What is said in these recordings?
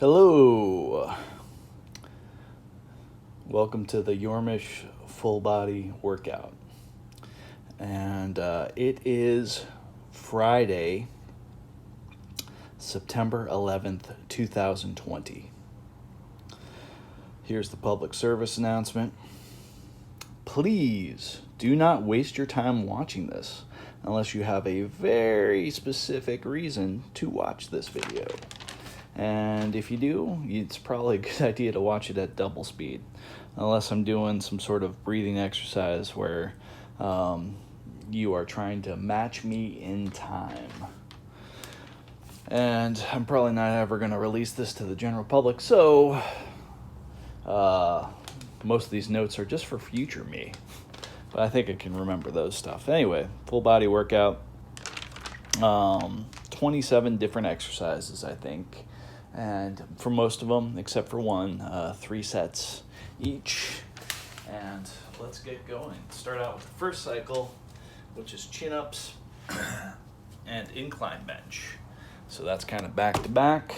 Hello. Welcome to the Yourmish full body workout. And it is Friday, September 11th, 2020. Here's the public service announcement. Please do not waste your time watching this unless you have a very specific reason to watch this video. And if you do, it's probably a good idea to watch it at double speed, unless I'm doing some sort of breathing exercise where you are trying to match me in time. And I'm probably not ever going to release this to the general public, so most of these notes are just for future me. But I think I can remember those stuff. Anyway, full body workout, 27 different exercises, I think. And for most of them, except for one, 3 sets each. And let's get going. Start out with the first cycle, which is chin-ups and incline bench. So that's kind of back to back.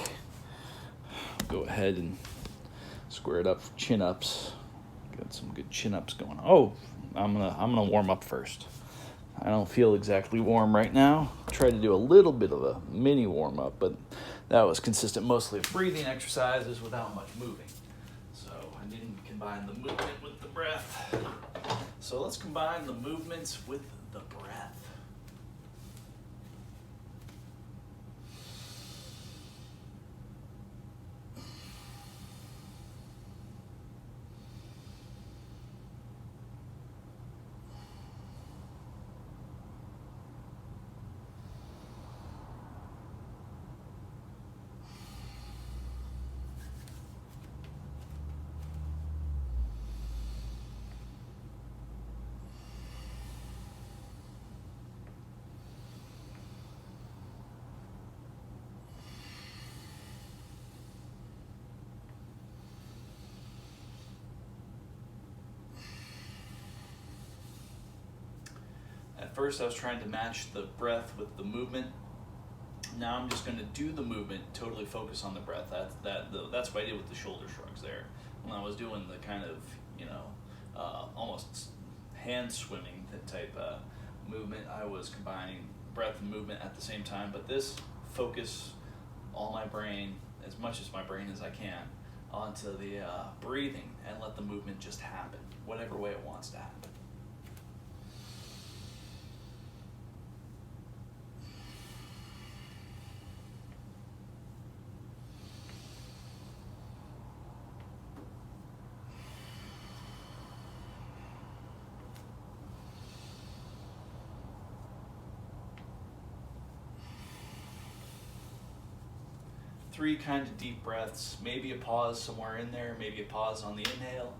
Go ahead and square it up for chin-ups. Got some good chin-ups going on. Oh, I'm gonna warm up first. I don't feel exactly warm right now. Tried to do a little bit of a mini warm-up, but that was consistent mostly of breathing exercises without much moving. So I didn't combine the movement with the breath. So let's combine the movements with the breath. At first I was trying to match the breath with the movement. Now I'm just going to do the movement, totally focus on the breath. That's what I did with the shoulder shrugs there. When I was doing the kind of, almost hand swimming type movement, I was combining breath and movement at the same time. But this, focus all my brain, as much as my brain as I can, onto the breathing and let the movement just happen, whatever way it wants to happen. Three kind of deep breaths, maybe a pause somewhere in there, maybe a pause on the inhale,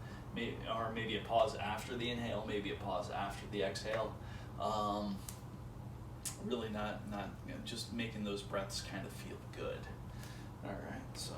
or maybe a pause after the inhale, maybe a pause after the exhale. Really not just making those breaths kind of feel good. All right, so.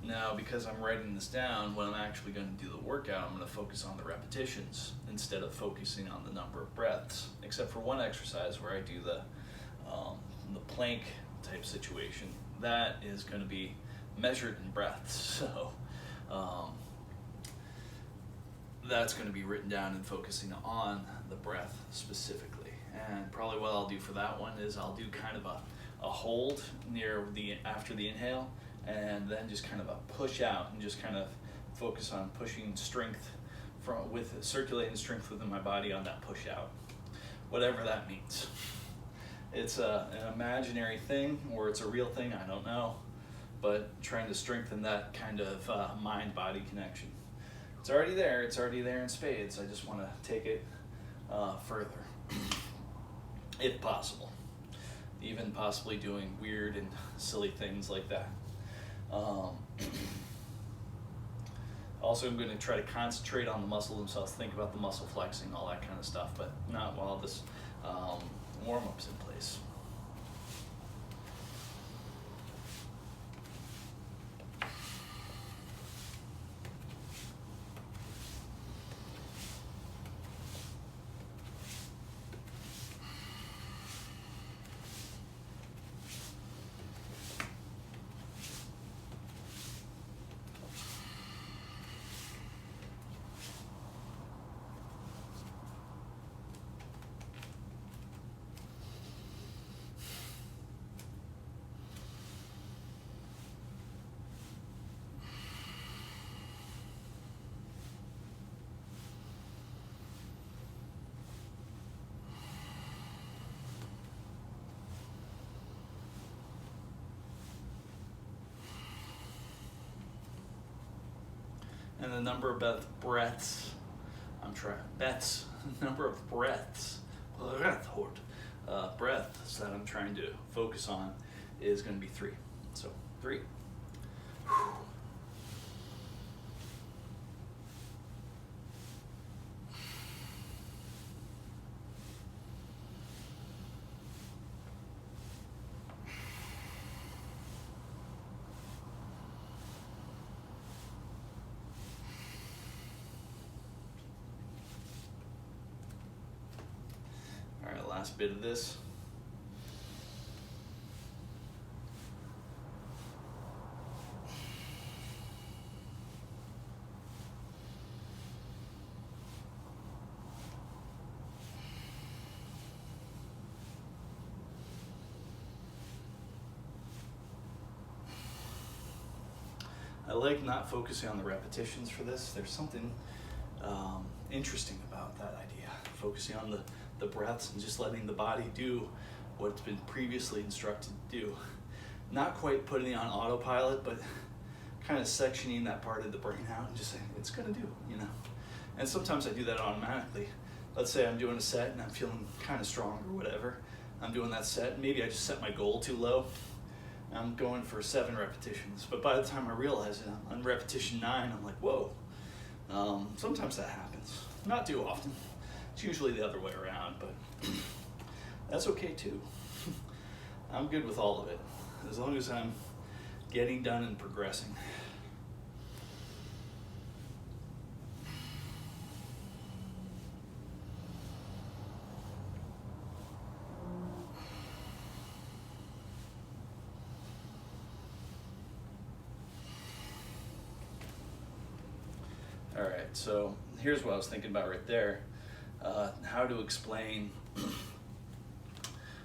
Now, because I'm writing this down, when I'm actually going to do the workout, I'm going to focus on the repetitions instead of focusing on the number of breaths, except for one exercise where I do the plank type situation. That is going to be measured in breaths, so that's going to be written down and focusing on the breath specifically. And probably what I'll do for that one is I'll do kind of a hold after the inhale, and then just kind of a push out and just kind of focus on pushing strength with circulating strength within my body on that push out, whatever that means. It's an imaginary thing or it's a real thing, I don't know, but trying to strengthen that kind of mind-body connection. It's already there in spades. I just want to take it further, if possible. Even possibly doing weird and silly things like that. Also, I'm going to try to concentrate on the muscle themselves, think about the muscle flexing, all that kind of stuff, but not while this warm-up's in place. And the number of breaths, number of breaths that I'm trying to focus on is going to be 3. So 3. All right, last bit of this. I like not focusing on the repetitions for this. There's something interesting about that idea. Focusing on the breaths and just letting the body do what it's been previously instructed to do. Not quite putting it on autopilot, but kind of sectioning that part of the brain out and just saying, it's gonna do, you know. And sometimes I do that automatically. Let's say I'm doing a set and I'm feeling kind of strong or whatever. I'm doing that set, maybe I just set my goal too low. I'm going for 7 repetitions, but by the time I realize it, I'm on repetition 9, I'm like, whoa. Sometimes that happens, not too often. It's usually the other way around, but that's okay too. I'm good with all of it, as long as I'm getting done and progressing. All right, so here's what I was thinking about right there. How to explain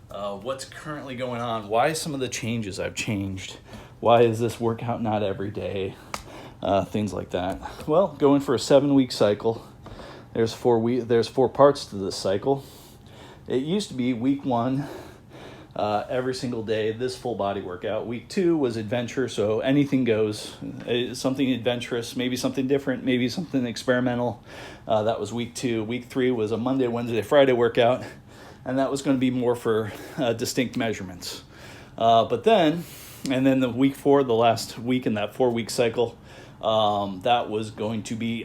what's currently going on, why some of the changes I've changed, why is this workout not every day, things like that. Well, going for a 7-week cycle, there's 4 parts to this cycle. It used to be week 1, every single day, this full body workout. Week 2 was adventure, so anything goes, something adventurous, maybe something different, maybe something experimental. That was week 2. Week 3 was a Monday, Wednesday, Friday workout, and that was going to be more for distinct measurements. But then the week 4, the last week in that 4-week cycle, that was going to be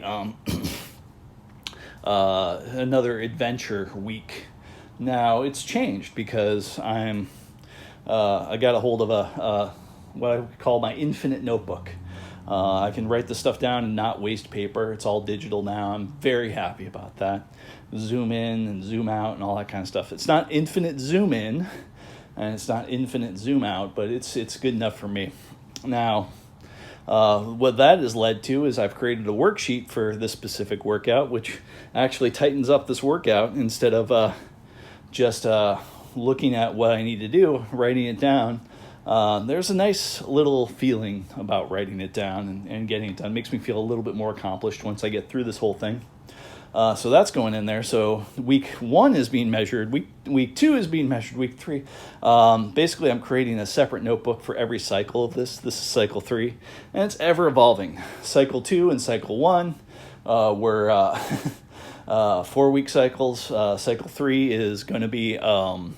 another adventure week. Now it's changed because I got a hold of what I call my infinite notebook. I can write the stuff down and not waste paper. It's all digital now. I'm very happy about that. Zoom in and zoom out and all that kind of stuff. It's not infinite zoom in and it's not infinite zoom out, but it's good enough for me. Now, what that has led to is I've created a worksheet for this specific workout, which actually tightens up this workout instead of just looking at what I need to do, writing it down. There's a nice little feeling about writing it down and getting it done. It makes me feel a little bit more accomplished once I get through this whole thing. So that's going in there. So week 1 is being measured. Week 2 is being measured. Week 3. Basically, I'm creating a separate notebook for every cycle of this. This is cycle 3, and it's ever evolving. Cycle 2 and cycle 1 were 4-week cycles. Cycle 3 is going to be a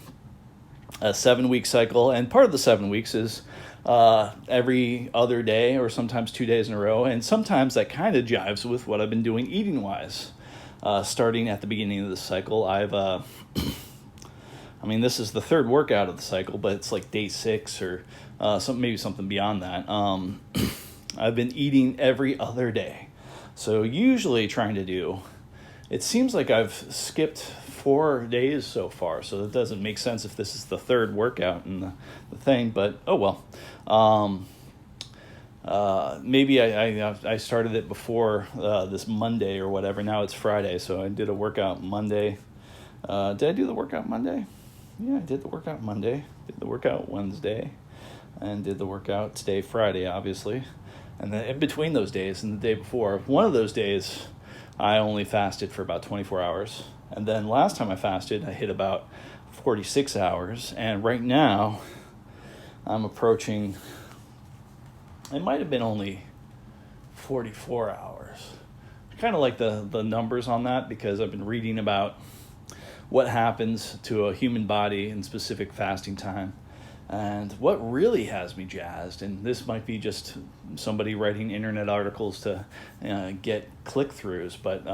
7-week cycle, and part of the 7 weeks is every other day, or sometimes 2 days in a row. And sometimes that kind of jives with what I've been doing eating wise. Starting at the beginning of the cycle, this is the third workout of the cycle, but it's like day 6 or maybe something beyond that. I've been eating every other day. So usually trying to do, it seems like I've skipped 4 days so far, so that doesn't make sense if this is the third workout in the thing, but oh well. Maybe I started it before this Monday or whatever. Now it's Friday, so I did a workout Monday. Did I do the workout Monday? Yeah, I did the workout Monday. Did the workout Wednesday, and did the workout today, Friday, obviously. And then in between those days and the day before, one of those days, I only fasted for about 24 hours. And then last time I fasted, I hit about 46 hours. And right now, I'm approaching, it might have been only 44 hours. I kind of like the numbers on that because I've been reading about what happens to a human body in specific fasting time. And what really has me jazzed, and this might be just somebody writing internet articles to get click-throughs, but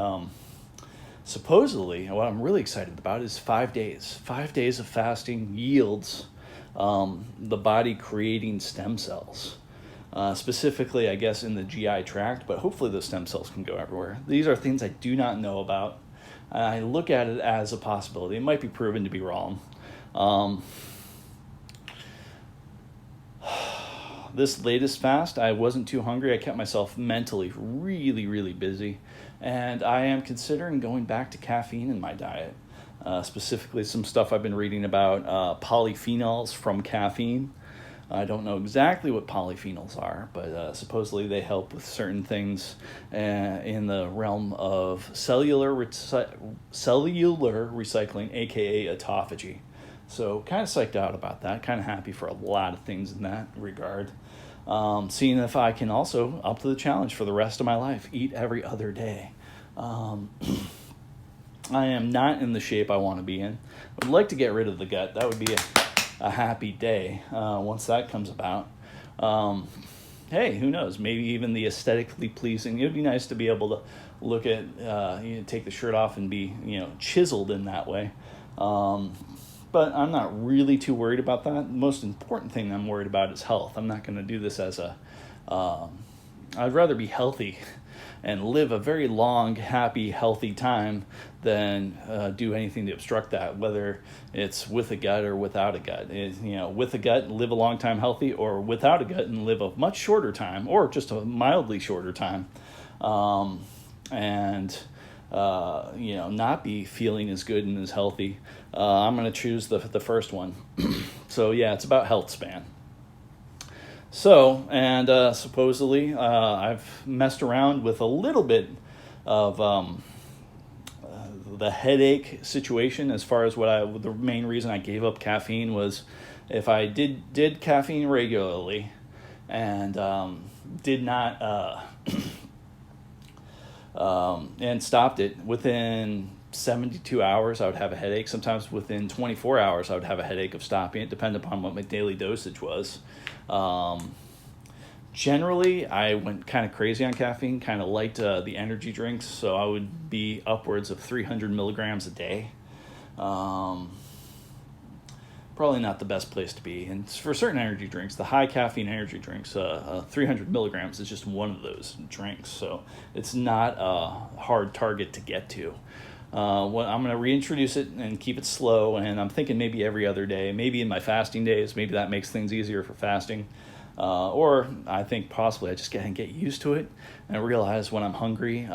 supposedly what I'm really excited about is 5 days. 5 days of fasting yields the body creating stem cells. Specifically, I guess, in the GI tract, but hopefully those stem cells can go everywhere. These are things I do not know about. I look at it as a possibility. It might be proven to be wrong. This latest fast, I wasn't too hungry. I kept myself mentally really, really busy. And I am considering going back to caffeine in my diet. Specifically, some stuff I've been reading about polyphenols from caffeine. I don't know exactly what polyphenols are, but supposedly they help with certain things in the realm of cellular recycling, aka autophagy. So kind of psyched out about that, kind of happy for a lot of things in that regard. Seeing if I can also up to the challenge for the rest of my life, eat every other day. I am not in the shape I want to be in. I would like to get rid of the gut. That would be a happy day once that comes about. Hey, who knows? Maybe even the aesthetically pleasing. It would be nice to be able to look at, take the shirt off and be, chiseled in that way. But I'm not really too worried about that. The most important thing I'm worried about is health. I'm not going to do this as I'd rather be healthy and live a very long, happy, healthy time than do anything to obstruct that, whether it's with a gut or without a gut. With a gut and live a long time healthy, or without a gut and live a much shorter time, or just a mildly shorter time. Not be feeling as good and as healthy. I'm going to choose the first one. So yeah, it's about health span. So, and supposedly I've messed around with a little bit of the headache situation as far as the main reason I gave up caffeine was if I did caffeine regularly and did not and stopped it within 72 hours, I would have a headache. Sometimes within 24 hours, I would have a headache of stopping it, depending upon what my daily dosage was. Generally, I went kind of crazy on caffeine, kind of liked the energy drinks, so I would be upwards of 300 milligrams a day. Probably not the best place to be. And for certain energy drinks, the high caffeine energy drinks, 300 milligrams is just one of those drinks. So it's not a hard target to get to. I'm going to reintroduce it and keep it slow. And I'm thinking maybe every other day, maybe in my fasting days, maybe that makes things easier for fasting. Or I think possibly I just get used to it and realize when I'm hungry,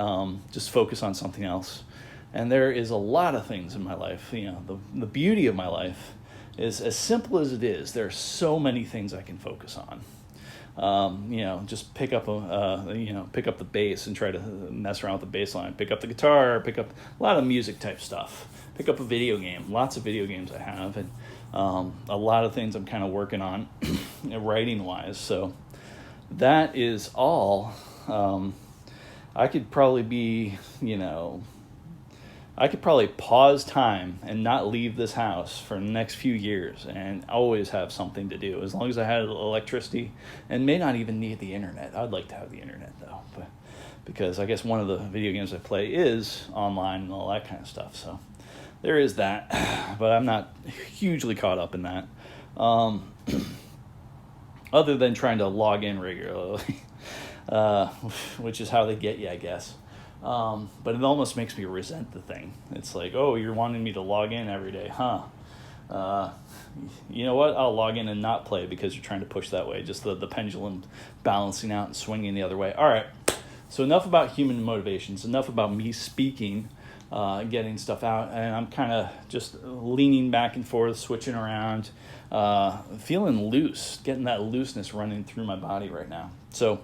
just focus on something else. And there is a lot of things in my life. The beauty of my life is as simple as it is. There are so many things I can focus on. Just pick up the bass and try to mess around with the bass line. Pick up the guitar. Pick up a lot of music type stuff. Pick up a video game. Lots of video games I have, and a lot of things I'm kind of working on, writing wise. So that is all. I could probably be, I could probably pause time and not leave this house for the next few years and always have something to do as long as I had electricity, and may not even need the internet. I'd like to have the internet though, but because I guess one of the video games I play is online and all that kind of stuff. So there is that, but I'm not hugely caught up in that. Other than trying to log in regularly, which is how they get you, I guess. But it almost makes me resent the thing. It's like, oh, you're wanting me to log in every day, huh? You know what? I'll log in and not play because you're trying to push that way. Just the pendulum balancing out and swinging the other way. All right. So enough about human motivations. Enough about me speaking, getting stuff out. And I'm kind of just leaning back and forth, switching around, feeling loose, getting that looseness running through my body right now. So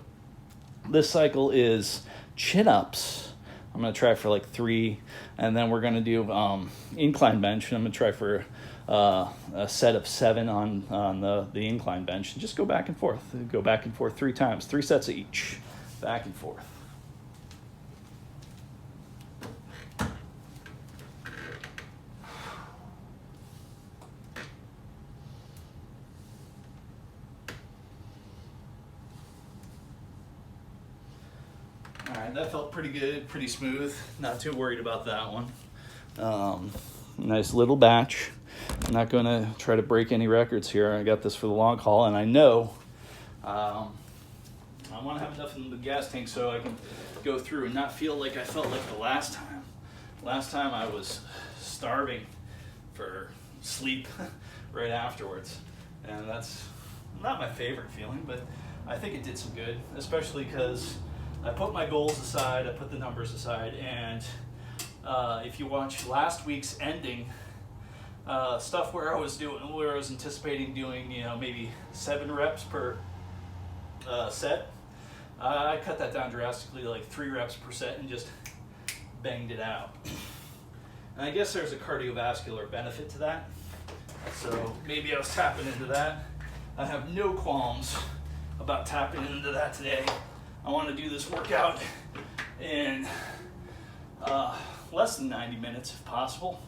this cycle is chin-ups. I'm going to try for like 3, and then we're going to do incline bench, and I'm going to try for a set of 7 on the incline bench, and just go back and forth. Go back and forth 3 times, 3 sets of each, back and forth. Alright, that felt pretty good, pretty smooth. Not too worried about that one. Nice little batch. I'm not going to try to break any records here. I got this for the long haul, and I know I want to have enough in the gas tank so I can go through and not feel like I felt like the last time. Last time I was starving for sleep right afterwards, and that's not my favorite feeling, but I think it did some good, especially because I put my goals aside, I put the numbers aside, and if you watch last week's ending, stuff where I was anticipating doing, maybe 7 reps per set, I cut that down drastically to like 3 reps per set and just banged it out. And I guess there's a cardiovascular benefit to that, so maybe I was tapping into that. I have no qualms about tapping into that today. I want to do this workout in less than 90 minutes if possible.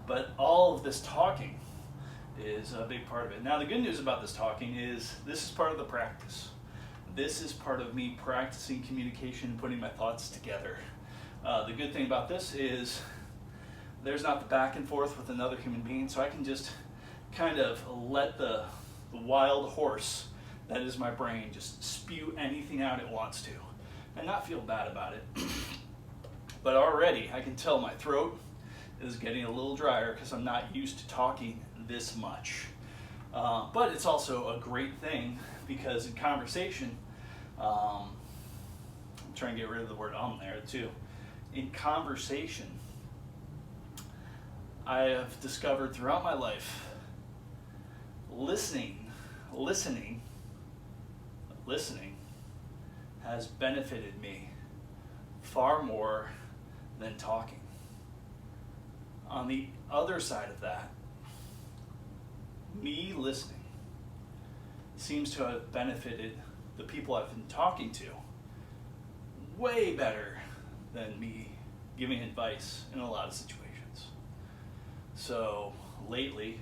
But all of this talking is a big part of it. Now, the good news about this talking is this is part of the practice. This is part of me practicing communication and putting my thoughts together. The good thing about this is there's not the back and forth with another human being, so I can just kind of let the wild horse that is my brain just spew anything out it wants to and not feel bad about it. But already I can tell my throat is getting a little drier because I'm not used to talking this much. But it's also a great thing because in conversation, I'm trying to get rid of the word there too. In conversation, I have discovered throughout my life, listening has benefited me far more than talking. On the other side of that, me listening seems to have benefited the people I've been talking to way better than me giving advice in a lot of situations. So lately,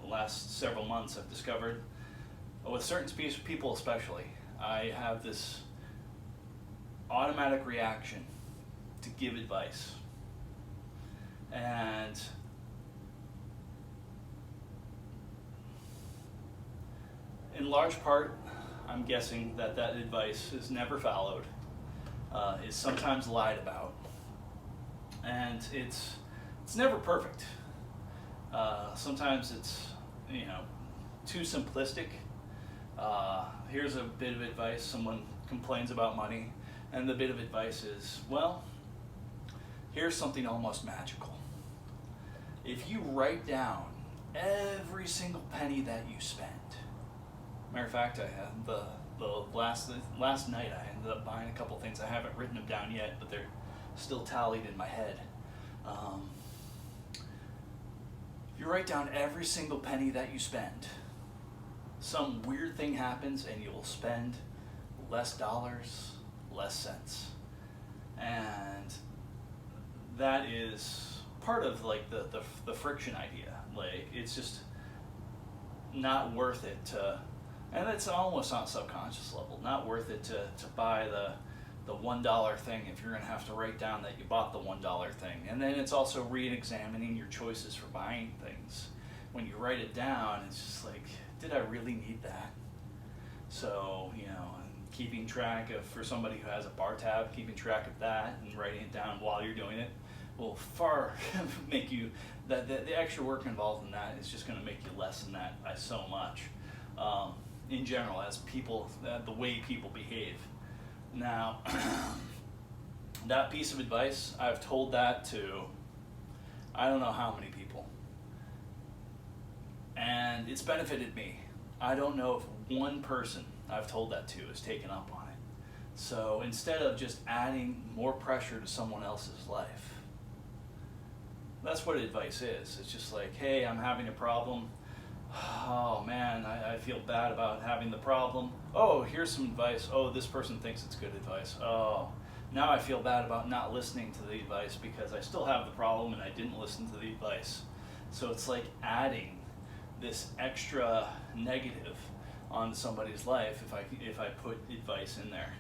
the last several months, I've discovered, with certain people especially, I have this automatic reaction to give advice. And in large part, I'm guessing that advice is never followed, is sometimes lied about, and it's never perfect. Sometimes it's too simplistic. Here's a bit of advice. Someone complains about money, and the bit of advice is, well, here's something almost magical. If you write down every single penny that you spend. Matter of fact, I had the last night I ended up buying a couple things. I haven't written them down yet, but they're still tallied in my head. If you write down every single penny that you spend, some weird thing happens and you will spend less dollars, less cents. And that is part of like the friction idea. Like, it's just not worth it to, and it's almost on a subconscious level, not worth it to buy the $1 thing if you're going to have to write down that you bought the $1 thing. And then it's also re-examining your choices for buying things. When you write it down, it's just like, did I really need that? So, you know, keeping track of, for somebody who has a bar tab, keeping track of that and writing it down while you're doing it will far make you, the extra work involved in that is just going to make you lessen that by so much. In general, as people, the way people behave. Now, that piece of advice, I've told that to, I don't know how many people. And it's benefited me. I don't know if one person I've told that to has taken up on it. So instead of just adding more pressure to someone else's life, that's what advice is. It's just like, hey, I'm having a problem. Oh man, I feel bad about having the problem. Oh, here's some advice. Oh, this person thinks it's good advice. Oh, now I feel bad about not listening to the advice because I still have the problem and I didn't listen to the advice. So it's like adding this extra negative on somebody's life if I put advice in there.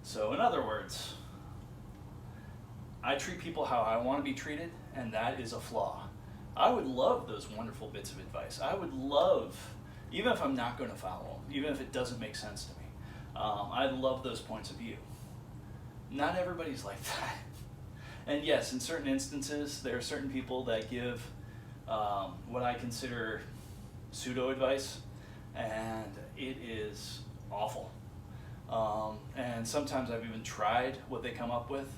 So in other words, I treat people how I want to be treated, and that is a flaw. I would love those wonderful bits of advice. I would love, even if I'm not going to follow them, even if it doesn't make sense to me, I love those points of view. Not everybody's like that. And yes, in certain instances, there are certain people that give what I consider pseudo advice, and it is awful. And sometimes I've even tried what they come up with,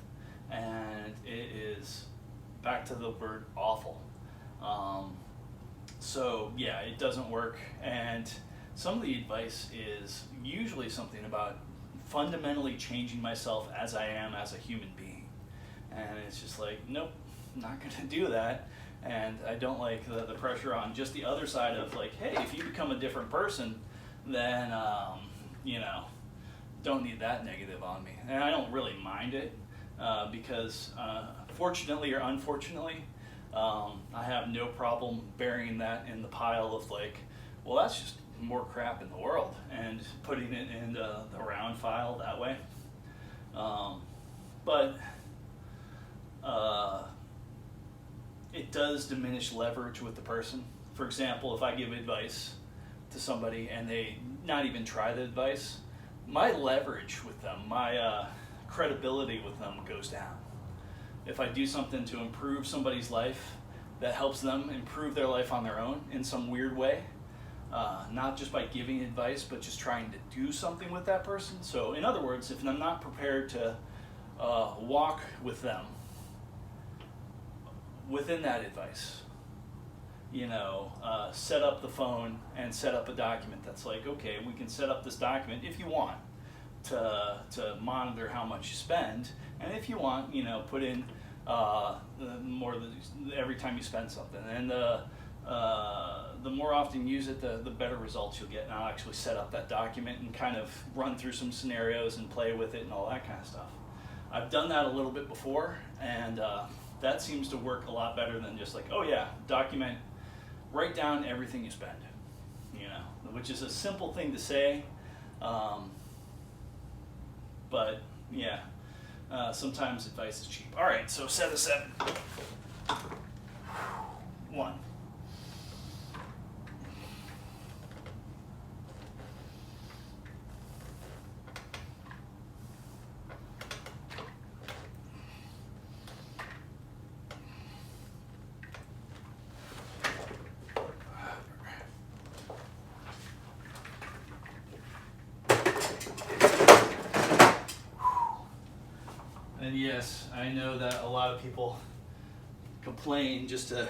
and it is, back to the word, awful. So yeah, it doesn't work. And some of the advice is usually something about fundamentally changing myself as I am as a human being. And it's just like, nope, not gonna do that. And I don't like the pressure on just the other side of like, hey, if you become a different person, then, you know, don't need that negative on me. And I don't really mind it because fortunately or unfortunately, I have no problem burying that in the pile of like, well, that's just more crap in the world, and putting it in the round file that way. But it does diminish leverage with the person. For example, if I give advice to somebody and they not even try the advice, my leverage with them, my credibility with them goes down. If I do something to improve somebody's life that helps them improve their life on their own in some weird way, not just by giving advice, but just trying to do something with that person. So in other words, if I'm not prepared to walk with them within that advice, you know, set up the phone and set up a document that's like, okay, we can set up this document if you want to monitor how much you spend, and if you want, you know, put in more every time you spend something, and the more often you use it, the better results you'll get. And I'll actually set up that document and kind of run through some scenarios and play with it and all that kind of stuff. I've done that a little bit before, and that seems to work a lot better than just like, oh yeah, document, write down everything you spend, you know, which is a simple thing to say, but yeah, sometimes advice is cheap. All right, so set a 7. 1. And yes, I know that a lot of people complain just to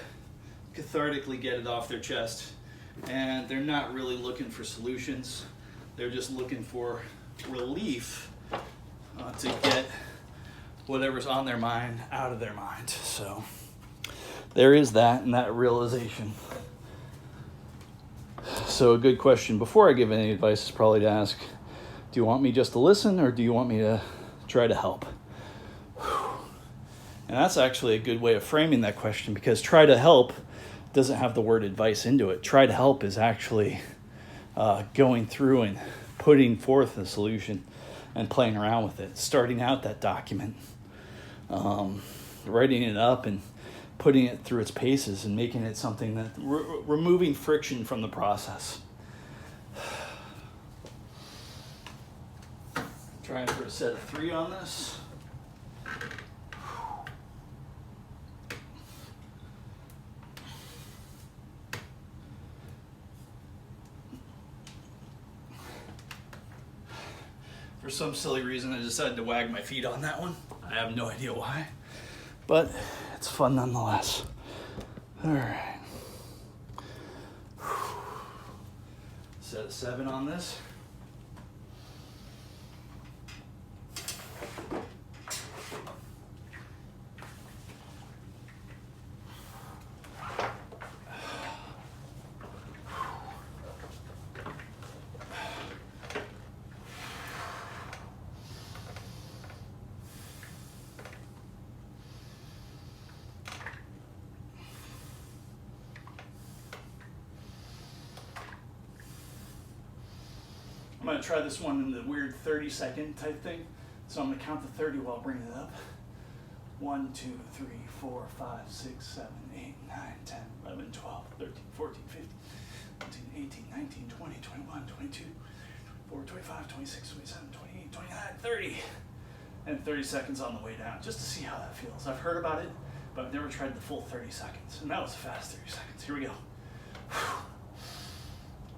cathartically get it off their chest, and they're not really looking for solutions. They're just looking for relief to get whatever's on their mind out of their mind. So there is that, and that realization. So a good question before I give any advice is probably to ask, do you want me just to listen, or do you want me to try to help? And that's actually a good way of framing that question, because try to help doesn't have the word advice into it. Try to help is actually going through and putting forth a solution and playing around with it, starting out that document, writing it up and putting it through its paces and making it something that removing friction from the process. Trying for a set of 3 on this. For some silly reason, I decided to wag my feet on that one. I have no idea why, but it's fun nonetheless. All right. Set of 7 on this. I'm going to try this one in the weird 30-second type thing. So I'm going to count to 30 while bringing it up. 1, 2, 3, 4, 5, 6, 7, 8, 9, 10, 11, 12, 13, 14, 15, 17, 18, 19, 20, 21, 22, 24, 25, 26, 27, 28, 29, 30. And 30 seconds on the way down, just to see how that feels. I've heard about it, but I've never tried the full 30 seconds. And that was a fast 30 seconds. Here we go.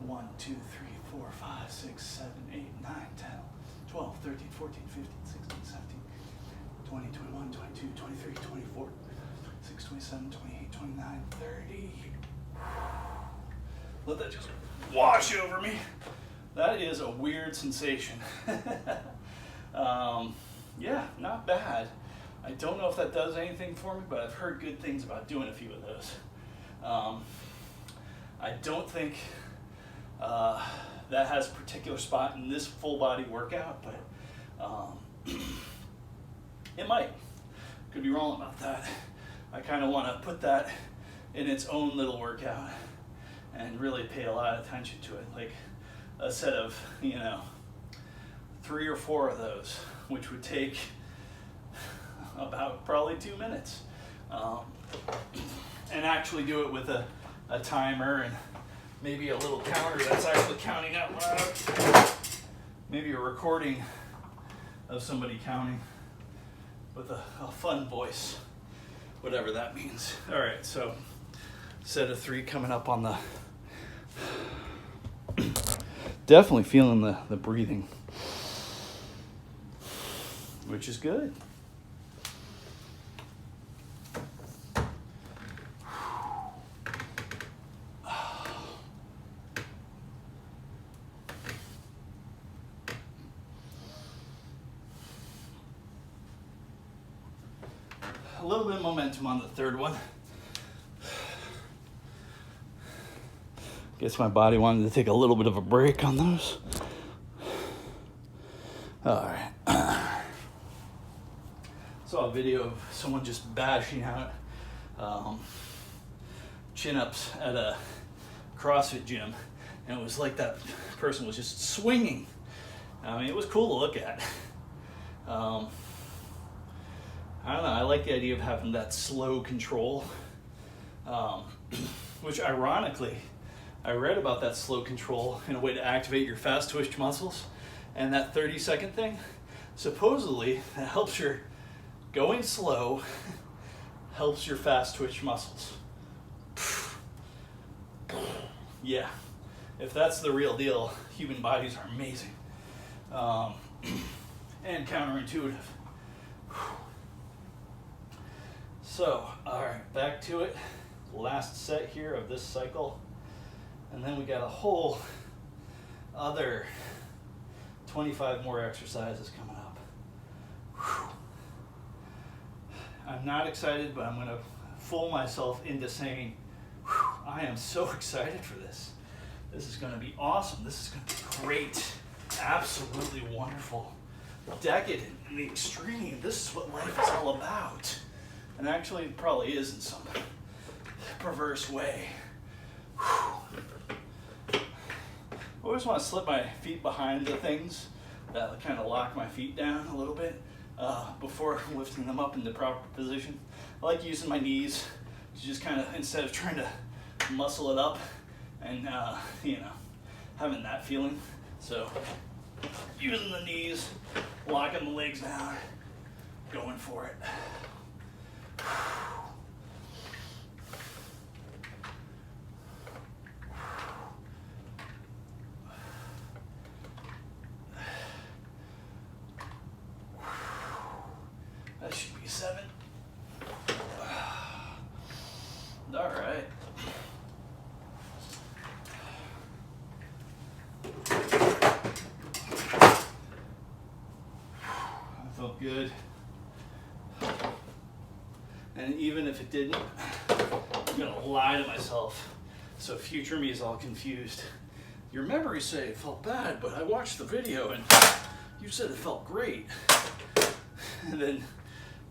1, 2, 3, 4, 5, 6, 7, 8, 9, 10, 12, 13, 14, 15, 16, 17, 20, 21, 22, 23, 24, 26, 27, 28, 29, 30. Let that just wash over me. That is a weird sensation. Yeah, not bad. I don't know if that does anything for me, but I've heard good things about doing a few of those. I don't think that has a particular spot in this full body workout, but it might. Could be wrong about that. I kind of want to put that in its own little workout and really pay a lot of attention to it, like a set of, 3 or 4 of those, which would take about probably 2 minutes, and actually do it with a timer and maybe a little counter that's actually counting out loud. Maybe a recording of somebody counting with a fun voice, whatever that means. All right, so set of 3 coming up on the, definitely feeling the breathing, which is good. A little bit of momentum on the third one. Guess my body wanted to take a little bit of a break on those. All right. Saw a video of someone just bashing out chin-ups at a CrossFit gym, and it was like that person was just swinging. I mean, it was cool to look at. I don't know, I like the idea of having that slow control, which ironically, I read about that slow control in a way to activate your fast twitch muscles, and that 30-second thing, supposedly, that helps your going slow, helps your fast twitch muscles. Yeah, if that's the real deal, human bodies are amazing, and counterintuitive. So, all right, back to it. Last set here of this cycle. And then we got a whole other 25 more exercises coming up. Whew. I'm not excited, but I'm going to fool myself into saying, I am so excited for this. This is going to be awesome. This is going to be great. Absolutely wonderful. Decadent in the extreme. This is what life is all about. And actually, it probably is in some perverse way. I always want to slip my feet behind the things that kind of lock my feet down a little bit before lifting them up into proper position. I like using my knees to just kind of, instead of trying to muscle it up and, you know, having that feeling. So using the knees, locking the legs down, going for it. That should be 7. All right. That felt good. And even if it didn't, I'm gonna lie to myself so future me is all confused. Your memories say it felt bad, but I watched the video and you said it felt great. And then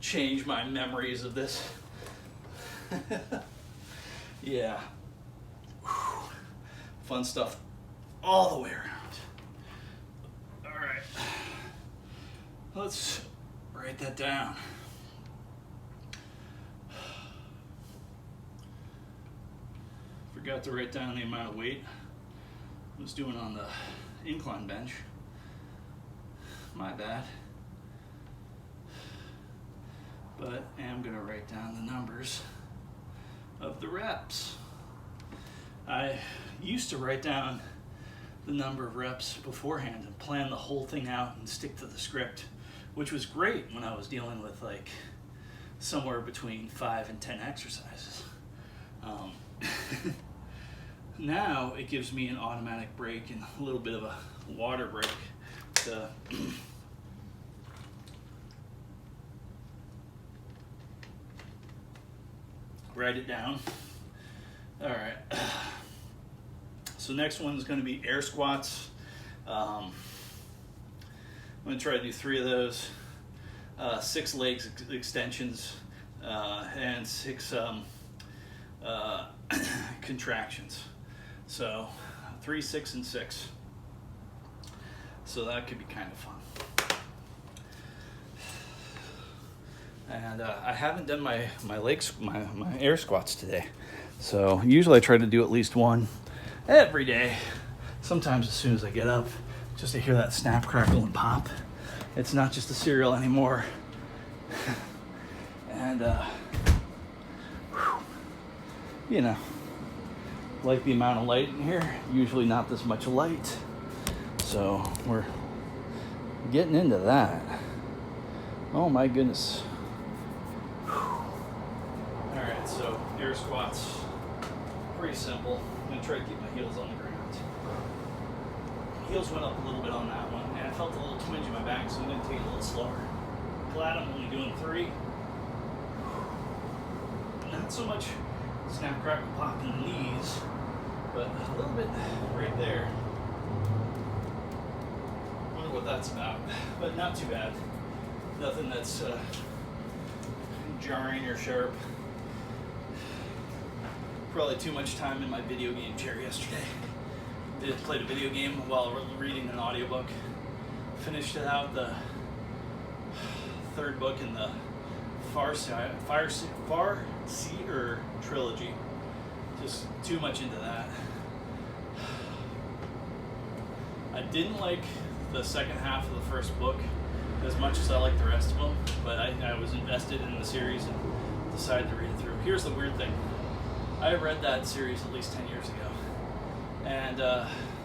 change my memories of this. Yeah. Whew. Fun stuff all the way around. All right. Let's write that down. Forgot to write down the amount of weight I was doing on the incline bench. My bad. But I am going to write down the numbers of the reps. I used to write down the number of reps beforehand and plan the whole thing out and stick to the script, which was great when I was dealing with like somewhere between 5 and 10 exercises. Now it gives me an automatic break and a little bit of a water break to write it down. All right. So next one is going to be air squats. I'm going to try to do 3 of those, 6 leg extensions, and 6 contractions. So 3, 6, and 6. So that could be kind of fun. And I haven't done my air squats today. So usually I try to do at least one every day. Sometimes as soon as I get up, just to hear that snap, crackle, and pop. It's not just a cereal anymore. And you know, like the amount of light in here, usually not this much light. So we're getting into that. Oh my goodness. Alright, so air squats, pretty simple. I'm going to try to keep my heels on the ground. Heels went up a little bit on that one, and I felt a little twinge in my back, so I'm going to take it a little slower. Glad I'm only doing 3. Not so much snap, crackle, pop in the knees, but a little bit right there. Wonder what that's about, but not too bad. Nothing that's jarring or sharp. Probably too much time in my video game chair yesterday. Played a video game while reading an audiobook. Finished it out, the 3rd book in the Farseer trilogy. Just too much into that. I didn't like the second half of the first book as much as I like the rest of them, but I was invested in the series and decided to read it through. Here's the weird thing. I read that series at least 10 years ago, and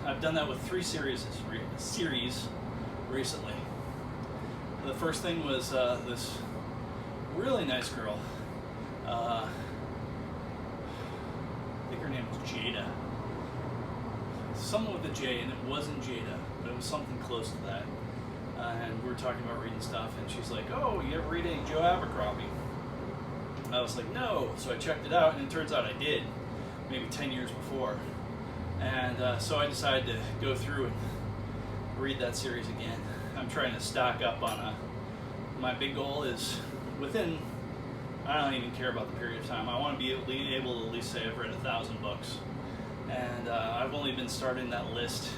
I've done that with 3 series recently. The first thing was this really nice girl. I think her name was Jada. Someone with a J, and it wasn't Jada, but it was something close to that. And we were talking about reading stuff, and she's like, "Oh, you ever read any Joe Abercrombie?" And I was like, "No." So I checked it out, and it turns out I did, maybe 10 years before. And so I decided to go through and read that series again. I'm trying to stock up on my big goal is within I don't even care about the period of time. I want to be able to at least say I've read 1,000 books. And I've only been starting that list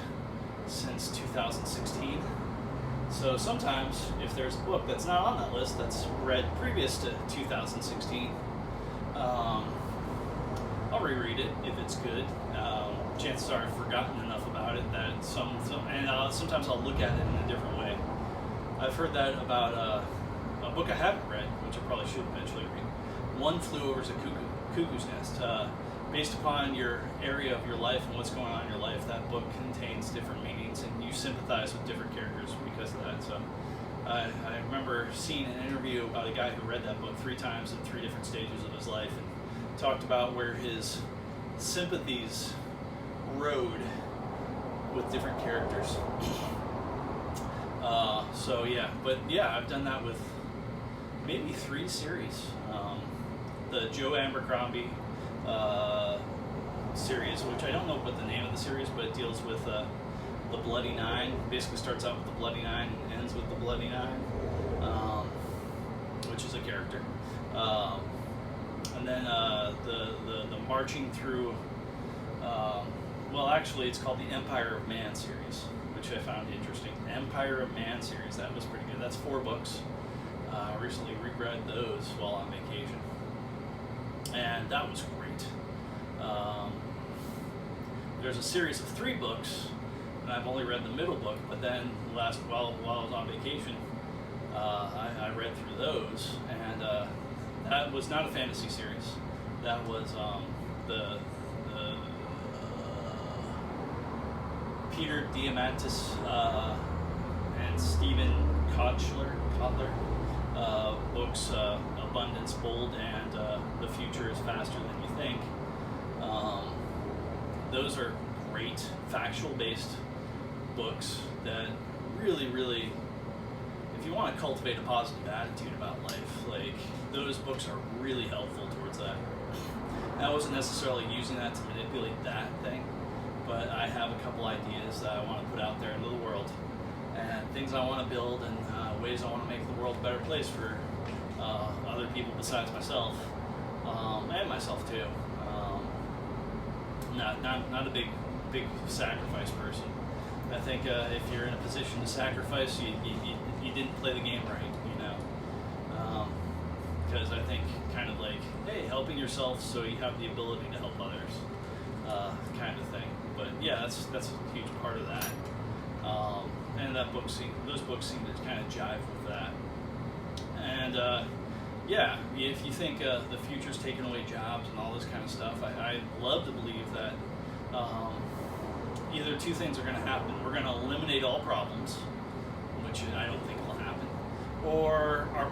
since 2016. So sometimes if there's a book that's not on that list that's read previous to 2016, I'll reread it if it's good. Chances are I've forgotten enough about it that sometimes I'll look at it in a different way. I've heard that about a book I haven't read, which I probably should eventually read. One Flew Over the Cuckoo's Nest. Based upon your area of your life and what's going on in your life, that book contains different meanings, and you sympathize with different characters because of that. So I remember seeing an interview about a guy who read that book 3 times at 3 different stages of his life, and talked about where his sympathies rode with different characters. So yeah, but yeah, I've done that with maybe 3 series. The Joe Abercrombie series, which I don't know what the name of the series, but it deals with the Bloody Nine. Basically starts out with the Bloody Nine and ends with the Bloody Nine, which is a character. And then the marching through, well, actually it's called the Empire of Man series, which I found interesting. Empire of Man series, that was pretty good. That's 4 books. I recently reread those while on vacation, and that was great. There's a series of 3 books, and I've only read the middle book, but then while I was on vacation, I read through those, and that was not a fantasy series. That was the Peter Diamandis and Stephen Kotler books, Abundance, Bold, and The Future is Faster Than You Think. Those are great factual-based books that really, really, if you want to cultivate a positive attitude about life, like, those books are really helpful towards that. I wasn't necessarily using that to manipulate that thing, but I have a couple ideas that I want to put out there into the world, and things I want to build, and ways I want to make the world a better place for other people besides myself, and myself too. Not a big sacrifice person. I think if you're in a position to sacrifice, you didn't play the game right, you know. Because I think kind of like, hey, helping yourself so you have the ability to help others, kind of thing. But yeah, that's a huge part of that. And those books seem to kind of jive with that. And yeah, if you think the future's taking away jobs and all this kind of stuff, I love to believe that either 2 things are going to happen. We're going to eliminate all problems, which I don't think will happen, or our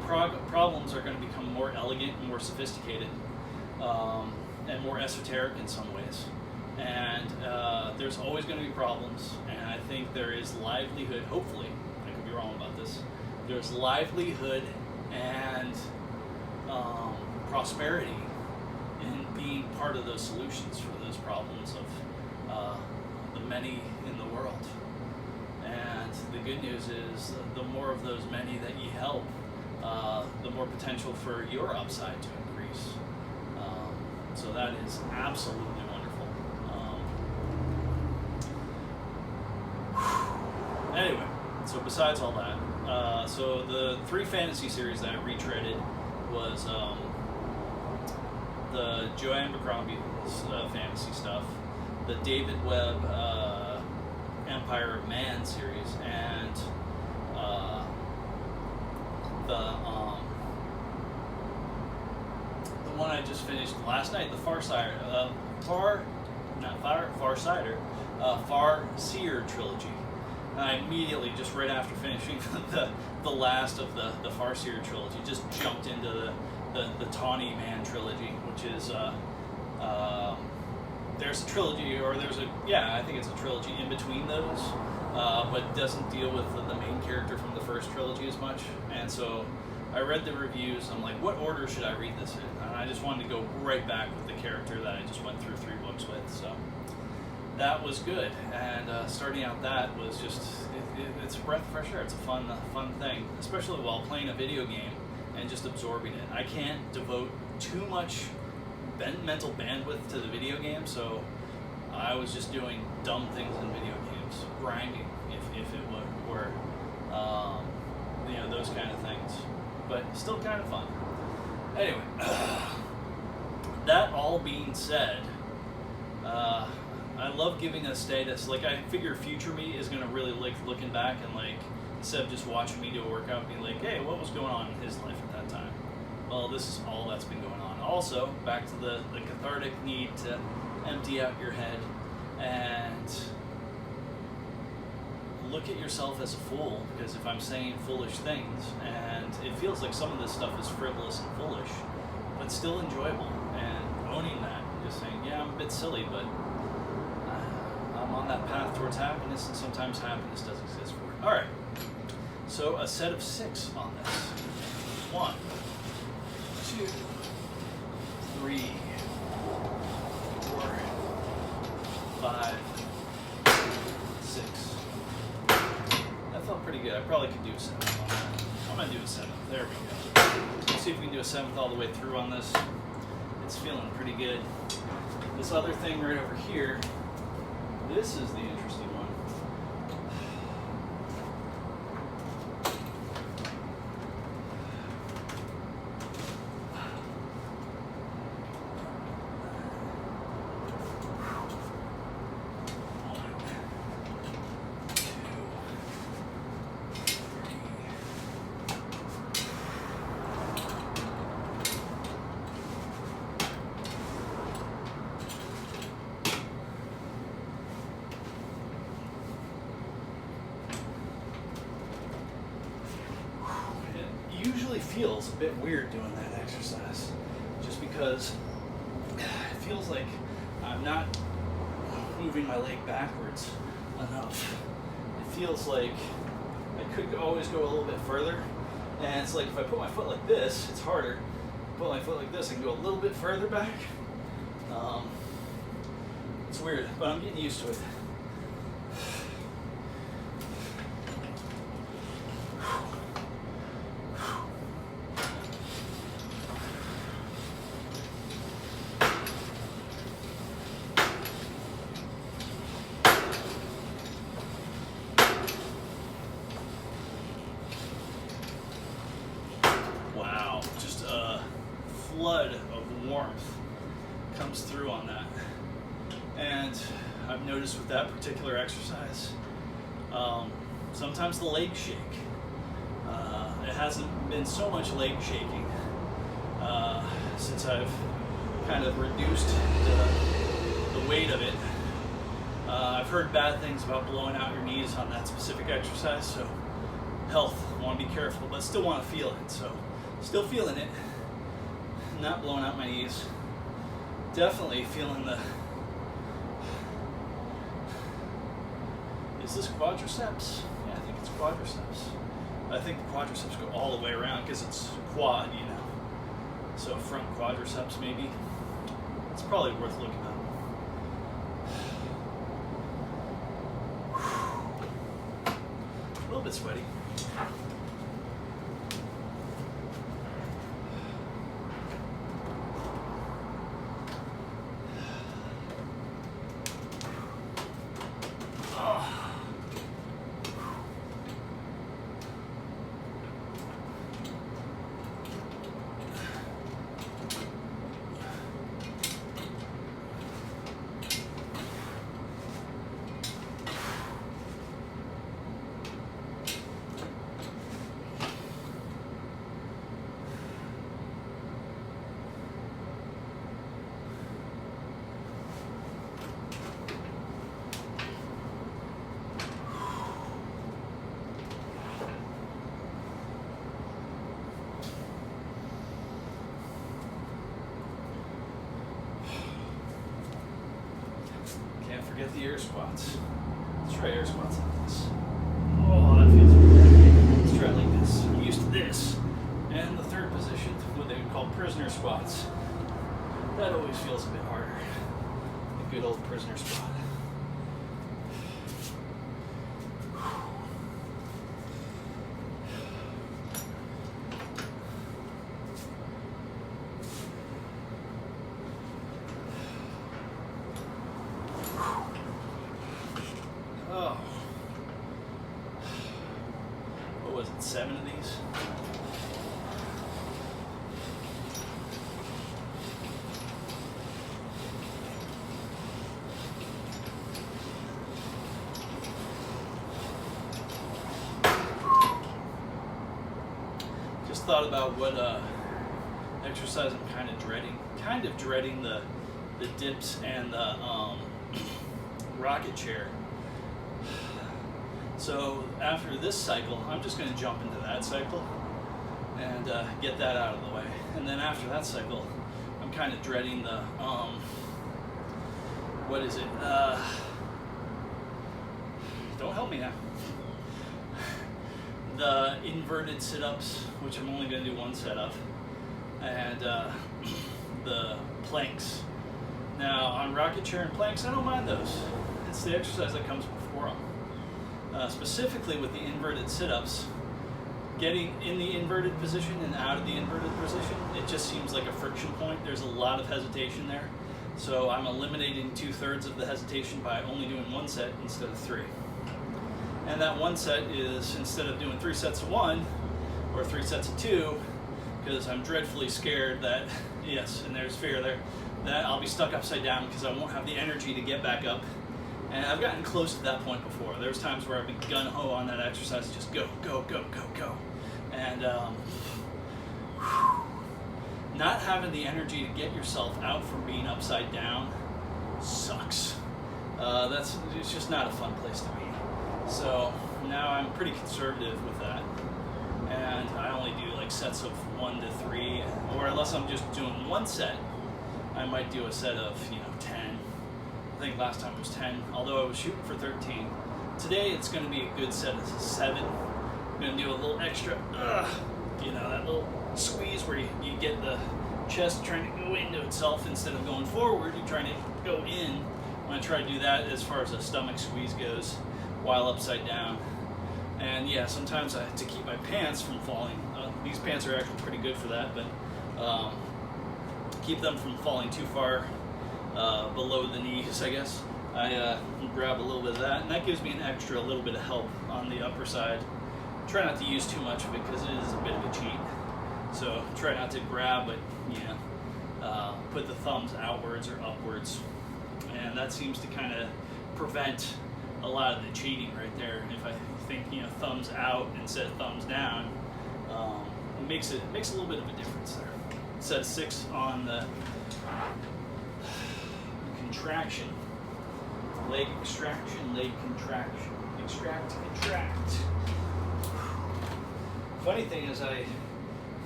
problems are going to become more elegant and more sophisticated, and more esoteric in some ways. And there's always going to be problems, and I think there is livelihood, hopefully, I could be wrong about this, there's livelihood and prosperity in being part of those solutions for those problems of the many in the world. And the good news is the more of those many that you help, the more potential for your upside to increase. So that is absolutely wonderful. Anyway, so besides all that, so the 3 fantasy series that I retreaded was the Joe Abercrombie fantasy stuff, the David Webb Empire of Man series, and the one I just finished last night, the Farseer trilogy. And I immediately, just right after finishing the last of the Farseer trilogy, just jumped into the Tawny Man trilogy, which is there's a trilogy, or I think it's a trilogy in between those, but doesn't deal with the main character from the first trilogy as much. And so I read the reviews. I'm like, what order should I read this in? And I just wanted to go right back with the character that I just went through 3 books with. So that was good. And starting out that was just, it's a breath of fresh air. It's a fun thing, especially while playing a video game and just absorbing it. I can't devote too much mental bandwidth to the video game, so I was just doing dumb things in video games, grinding if it were, you know, those kind of things, but still kind of fun. Anyway, that all being said, I love giving a status. Like, I figure future me is gonna really like looking back and like, instead of just watching me do a workout, be like, hey, what was going on in his life at that time? Well, this is all that's been going on. Also, back to the cathartic need to empty out your head and look at yourself as a fool, because if I'm saying foolish things, and it feels like some of this stuff is frivolous and foolish, but still enjoyable, and owning that, just saying, yeah, I'm a bit silly, but I'm on that path towards happiness, and sometimes happiness does exist for it. All right, so a set of 6 on this. 1, 2, 3, 4, 5, 6. That felt pretty good. I probably could do a 7th on that. I'm gonna do a 7th. There we go. Let's see if we can do a 7th all the way through on this. It's feeling pretty good. This other thing right over here, this is the interesting one. Usually feels a bit weird doing that exercise, just because it feels like I'm not moving my leg backwards enough. It feels like I could always go a little bit further, and it's like if I put my foot like this, it's harder. If I put my foot like this, I can go a little bit further back. It's weird, but I'm getting used to it. Wow, just a flood of warmth comes through on that. And I've noticed with that particular exercise, sometimes the legs shake. It hasn't been so much leg shaking since I've kind of reduced the weight of it. I've heard bad things about blowing out your knees on that specific exercise, so health, want to be careful, but still want to feel it. So still feeling it, not blowing out my knees. Definitely feeling the, is this quadriceps? Yeah, I think it's quadriceps. I think the quadriceps go all the way around because it's quad, you know. So front quadriceps maybe. It's probably worth looking at. A little bit sweaty. Forget the air squats. Let's try air squats like this. Oh, that feels good. Let's try it like this. I'm used to this. And the third position, what they would call prisoner squats. That always feels a bit harder. The good old prisoner squat. 7 of these. Just thought about what exercise I'm kind of dreading. Kind of dreading the dips and the rocket chair. So after this cycle, I'm just going to jump into that cycle and get that out of the way. And then after that cycle, I'm kind of dreading the, what is it? Don't help me now. The inverted sit-ups, which I'm only going to do one set of, and the planks. Now on rocket chair and planks, I don't mind those. It's the exercise that comes before them. Specifically with the inverted sit-ups, getting in the inverted position and out of the inverted position, it just seems like a friction point. There's a lot of hesitation there. So I'm eliminating 2/3 of the hesitation by only doing 1 set instead of 3. And that 1 set is, instead of doing 3 sets of 1 or 3 sets of 2, because I'm dreadfully scared that, yes, and there's fear there, that I'll be stuck upside down because I won't have the energy to get back up. And I've gotten close to that point before. There's times where I've been gung-ho on that exercise, just go, go, go, go, go. And not having the energy to get yourself out from being upside down sucks. It's just not a fun place to be. So now I'm pretty conservative with that. And I only do like sets of 1 to 3, or unless I'm just doing 1 set, I might do a set of, 10. I think last time it was 10, although I was shooting for 13. Today it's going to be a good set of 7. I'm going to do a little extra, that little squeeze where you get the chest trying to go into itself instead of going forward. You're trying to go in. I'm going to try to do that as far as a stomach squeeze goes while upside down. And yeah, sometimes I have to keep my pants from falling. These pants are actually pretty good for that, but keep them from falling too far below the knees, I guess. I grab a little bit of that, and that gives me a little bit of help on the upper side. Try not to use too much of it because it is a bit of a cheat. So try not to grab, but put the thumbs outwards or upwards, and that seems to kind of prevent a lot of the cheating right there. If I think thumbs out instead of thumbs down, it makes a little bit of a difference there. Set of 6 on the contraction, leg extraction, leg contraction, extract, contract. Funny thing is, I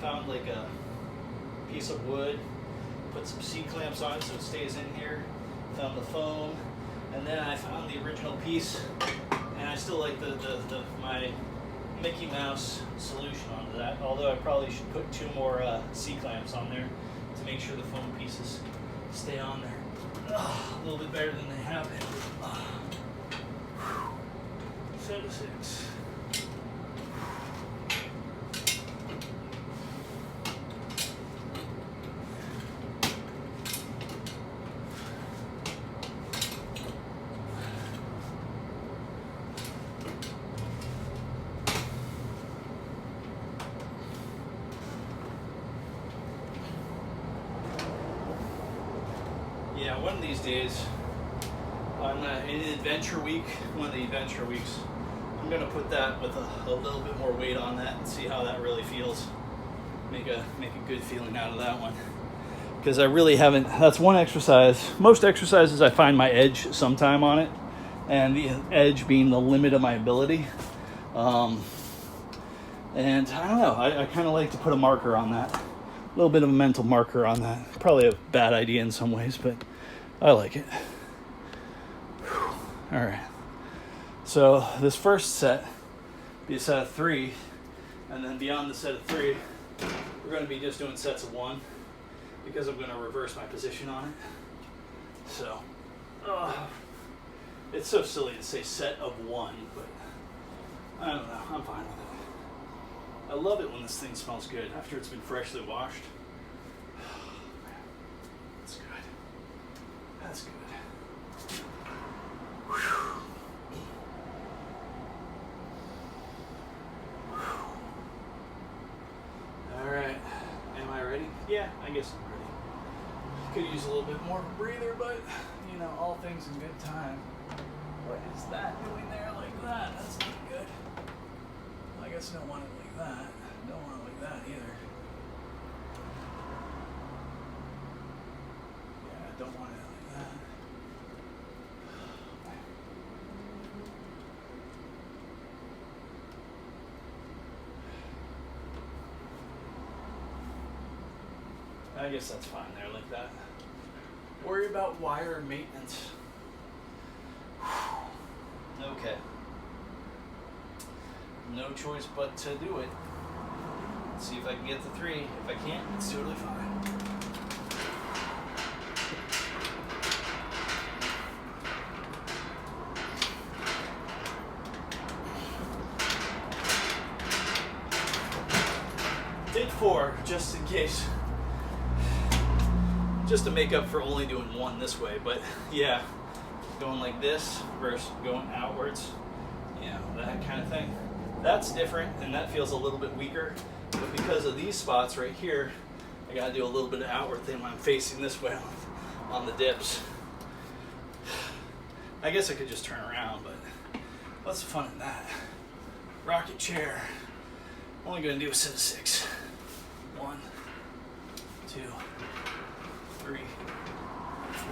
found like a piece of wood, put some C-clamps on it so it stays in here, found the foam, and then I found the original piece, and I still like my Mickey Mouse solution onto that, although I probably should put 2 more C-clamps on there to make sure the foam pieces stay on there. A little bit better than they have been. Set of 6. Yeah, one of these days, on in an adventure week, one of the adventure weeks, I'm going to put that with a little bit more weight on that and see how that really feels. Make a good feeling out of that one. Because I really haven't, that's one exercise. Most exercises I find my edge sometime on it, and the edge being the limit of my ability. And I don't know, I kind of like to put a marker on that. A little bit of a mental marker on that. Probably a bad idea in some ways, but I like it. Whew. All right. So this first set be a set of 3, and then beyond the set of 3, we're going to be just doing sets of 1 because I'm going to reverse my position on it. So, it's so silly to say set of 1, but I don't know. I'm fine with it. I love it when this thing smells good after it's been freshly washed. That's good. That's good. Whew. Yeah, I guess I'm ready. Could use a little bit more of a breather, but you know, all things in good time. What is that doing there like that? That's not good. I guess I don't want it like that. Don't want it like that either. Yeah, I don't want it like that. I guess that's fine there like that. Worry about wire maintenance. Okay. No choice but to do it. Let's see if I can get the 3. If I can't, it's totally fine. Did 4, just in case. Just to make up for only doing 1 this way, but yeah, going like this versus going outwards, you know, that kind of thing. That's different, and that feels a little bit weaker, but because of these spots right here, I gotta do a little bit of outward thing when I'm facing this way on the dips. I guess I could just turn around, but what's the fun in that? Rocket chair. I'm only gonna do a set of 6. 1, 2, 3, 4,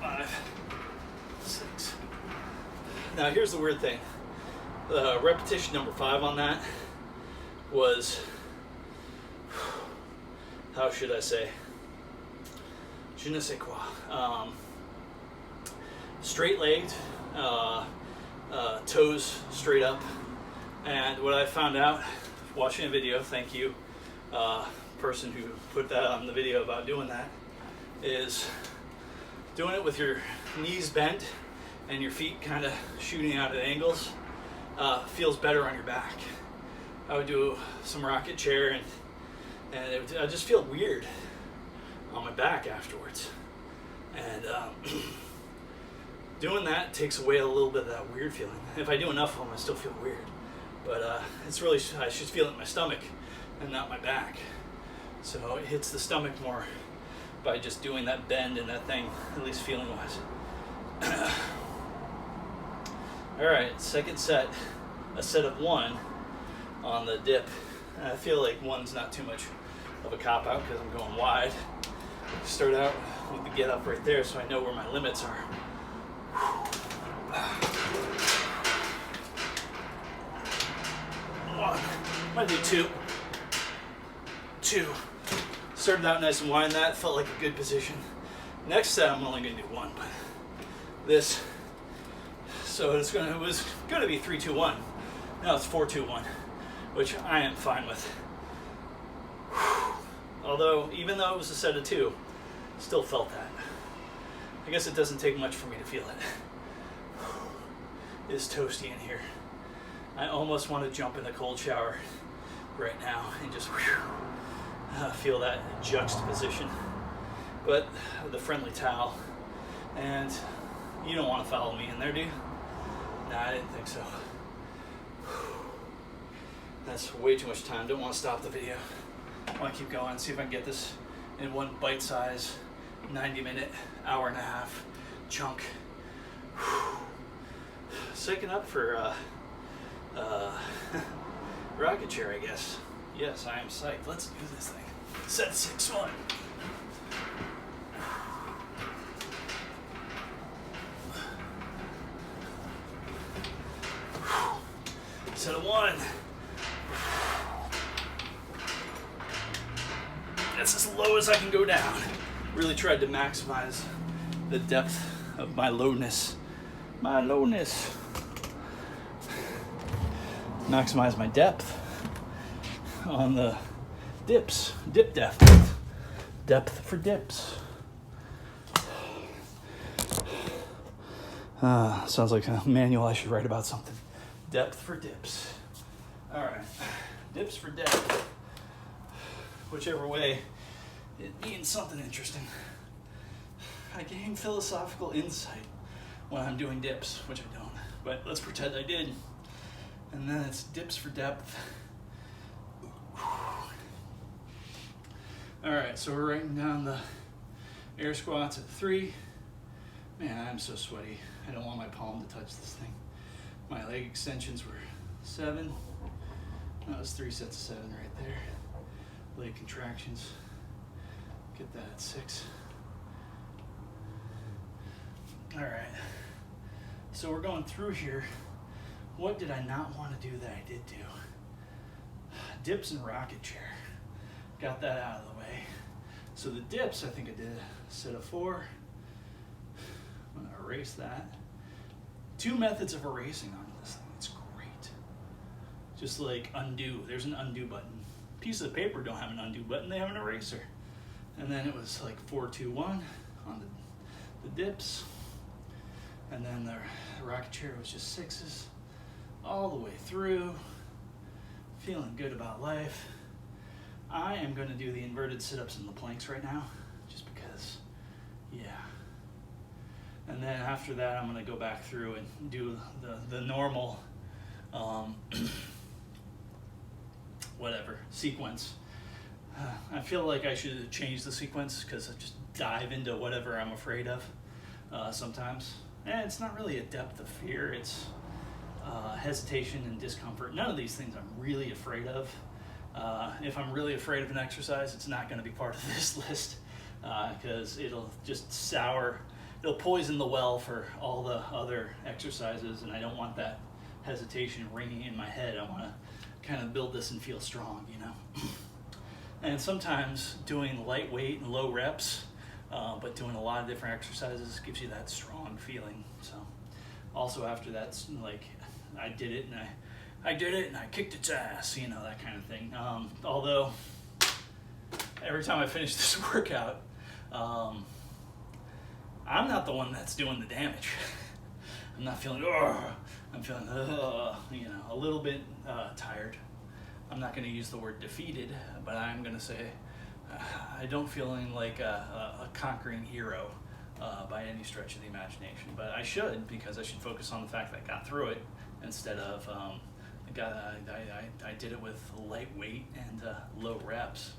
5, 6. Now here's the weird thing. Repetition number 5 on that was, how should I say? Je ne sais quoi. Straight legged, toes straight up. And what I found out watching a video, thank you, person who put that on the video about doing that, is doing it with your knees bent and your feet kind of shooting out at angles feels better on your back. I would do some rocket chair and I just feel weird on my back afterwards. And doing that takes away a little bit of that weird feeling. If I do enough of them, I still feel weird. But it's really, I should feel it in my stomach and not my back. So it hits the stomach more by just doing that bend and that thing, at least feeling wise. All right, second set, a set of 1 on the dip. And I feel like 1's not too much of a cop out because I'm going wide. Start out with the get up right there so I know where my limits are. Might do 2. 2. Started out nice and wide, and that felt like a good position. Next set, I'm only going to do 1, but this. So it was going to be 3, 2, 1. Now it's 4, 2, 1, which I am fine with. Although, even though it was a set of 2, still felt that. I guess it doesn't take much for me to feel it. It's toasty in here. I almost want to jump in the cold shower right now and just feel that juxtaposition. But the friendly towel, and you don't want to follow me in there, do you? Nah, I didn't think so. That's way too much time. Don't want to stop the video. I want to keep going, see if I can get this in one bite-size 90-minute, hour and a half chunk. Second up for rocket chair, I guess. Yes, I am psyched. Let's do this thing. Set 6, 1. Set of 1. That's as low as I can go down. Really tried to maximize the depth of my lowness. My lowness. Maximize my depth on the dips. Dip depth. Depth for dips. Sounds like a manual I should write about something. Depth for dips. All right. Dips for depth. Whichever way, it means something interesting. I gain philosophical insight when I'm doing dips, which I don't. But let's pretend I did. And then it's dips for depth. All right, so we're writing down the air squats at 3. Man, I'm so sweaty. I don't want my palm to touch this thing. My leg extensions were 7. That was 3 sets of 7 right there. Leg contractions, get that at 6. All right, so we're going through here. What did I not want to do that I did do? Dips and rocket chair. Got that out of the way. So the dips, I think I did a set of 4. I'm gonna erase that. 2 methods of erasing on this thing, it's great. Just like undo, there's an undo button. Pieces of paper don't have an undo button, they have an eraser. And then it was like 4, 2, 1 on the dips. And then the rocket chair was just 6s all the way through. Feeling good about life. I am going to do the inverted sit-ups and the planks right now, just because, yeah. And then after that, I'm going to go back through and do the normal, whatever, sequence. I feel like I should change the sequence because I just dive into whatever I'm afraid of sometimes. And it's not really a depth of fear, it's hesitation and discomfort. None of these things I'm really afraid of. If I'm really afraid of an exercise, it's not going to be part of this list because it'll just it'll poison the well for all the other exercises, and I don't want that hesitation ringing in my head. I want to kind of build this and feel strong, you know. And sometimes doing lightweight and low reps, but doing a lot of different exercises gives you that strong feeling. So also after that's like, I did it and I kicked its ass, you know, that kind of thing. Although every time I finish this workout, I'm not the one that's doing the damage. I'm not feeling, I'm feeling, you know, a little bit tired. I'm not going to use the word defeated, but I'm going to say I don't feel like a conquering hero by any stretch of the imagination. But I should, because I should focus on the fact that I got through it instead of I did it with lightweight and low reps.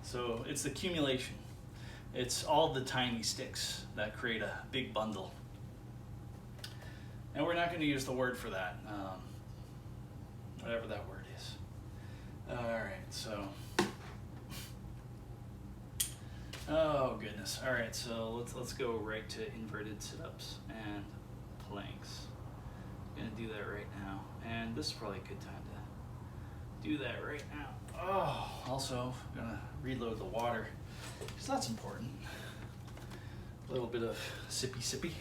So it's the accumulation. It's all the tiny sticks that create a big bundle. And we're not going to use the word for that, whatever that word is. All right, so, oh goodness. All right, so let's go right to inverted sit-ups and planks. I'm gonna do that right now, and this is probably a good time to do that right now. Oh, also I'm gonna reload the water because that's important. A little bit of sippy.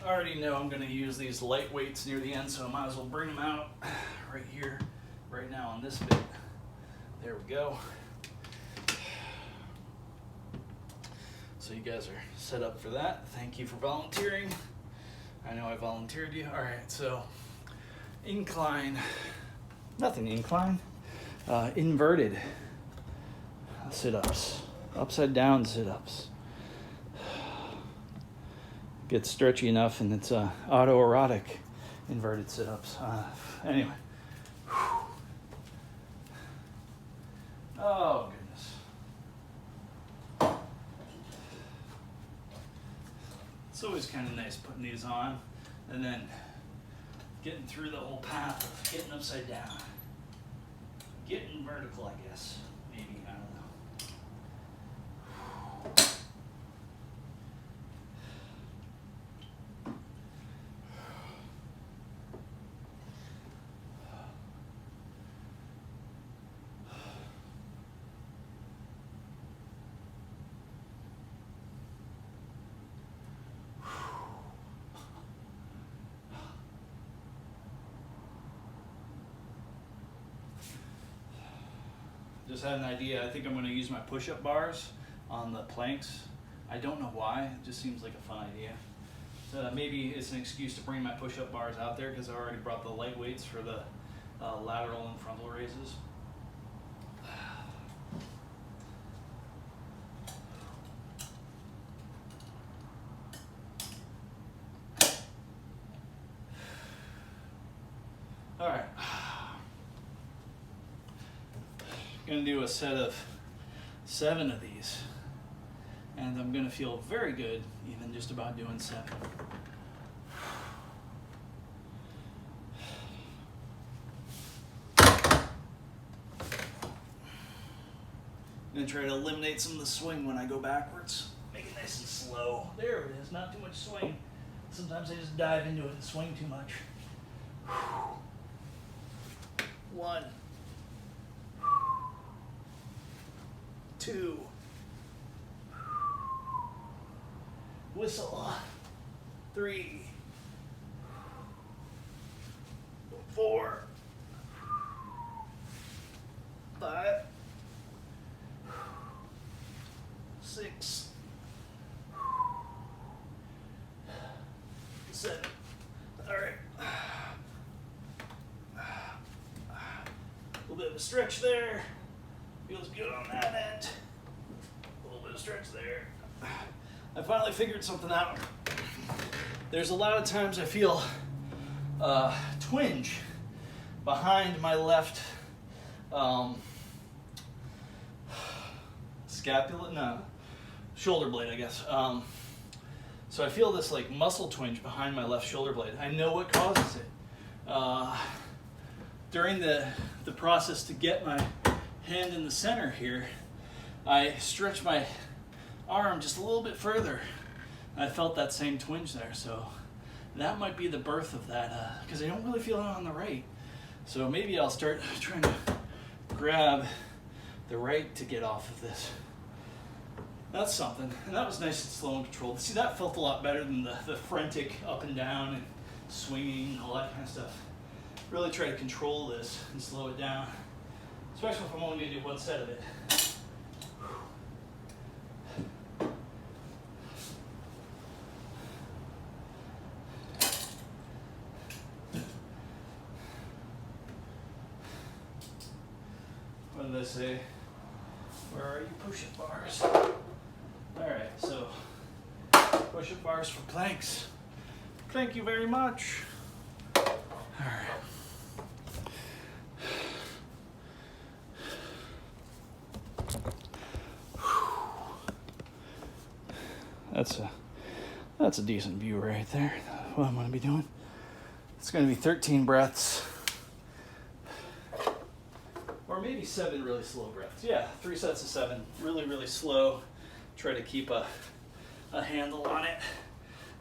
I already know I'm going to use these light weights near the end, so I might as well bring them out right here, right now on this bit. There we go. So you guys are set up for that. Thank you for volunteering. I know I volunteered you. All right, so incline, nothing incline, inverted sit-ups, upside down sit-ups. Gets stretchy enough, and it's autoerotic inverted sit-ups. Anyway. Oh, goodness. It's always kind of nice putting these on and then getting through the whole path of getting upside down. Getting vertical, I guess. Maybe, I don't know. just had an idea. I think I'm going to use my push-up bars on the planks. I don't know why. It just seems like a fun idea. So maybe it's an excuse to bring my push-up bars out there because I already brought the light weights for the lateral and frontal raises. All right. Going to do a set of 7 of these, and I'm going to feel very good even just about doing 7. I'm going to try to eliminate some of the swing when I go backwards. Make it nice and slow. There it is, not too much swing. Sometimes I just dive into it and swing too much. 1, 2, whistle, 3, 4, 5, 6, 7. All right. A little bit of a stretch there. Feels good on that end. A little bit of stretch there. I finally figured something out. There's a lot of times I feel twinge behind my left scapula, no, shoulder blade, I guess. So I feel this like muscle twinge behind my left shoulder blade. I know what causes it. During the process to get my hand in the center here, I stretched my arm just a little bit further. I felt that same twinge there, so that might be the birth of that, because I don't really feel it on the right. So maybe I'll start trying to grab the right to get off of this. That's something, and that was nice and slow and controlled. See, that felt a lot better than the frantic up and down and swinging and all that kind of stuff. Really try to control this and slow it down, especially if I'm only going to do one set of it. What did I say? Where are you? Push-up bars. All right, so push-up bars for planks. Thank you very much. All right. That's a decent view right there. What I'm going to be doing. It's going to be 13 breaths. Or maybe 7 really slow breaths. Yeah, 3 sets of 7. Really, really slow. Try to keep a handle on it.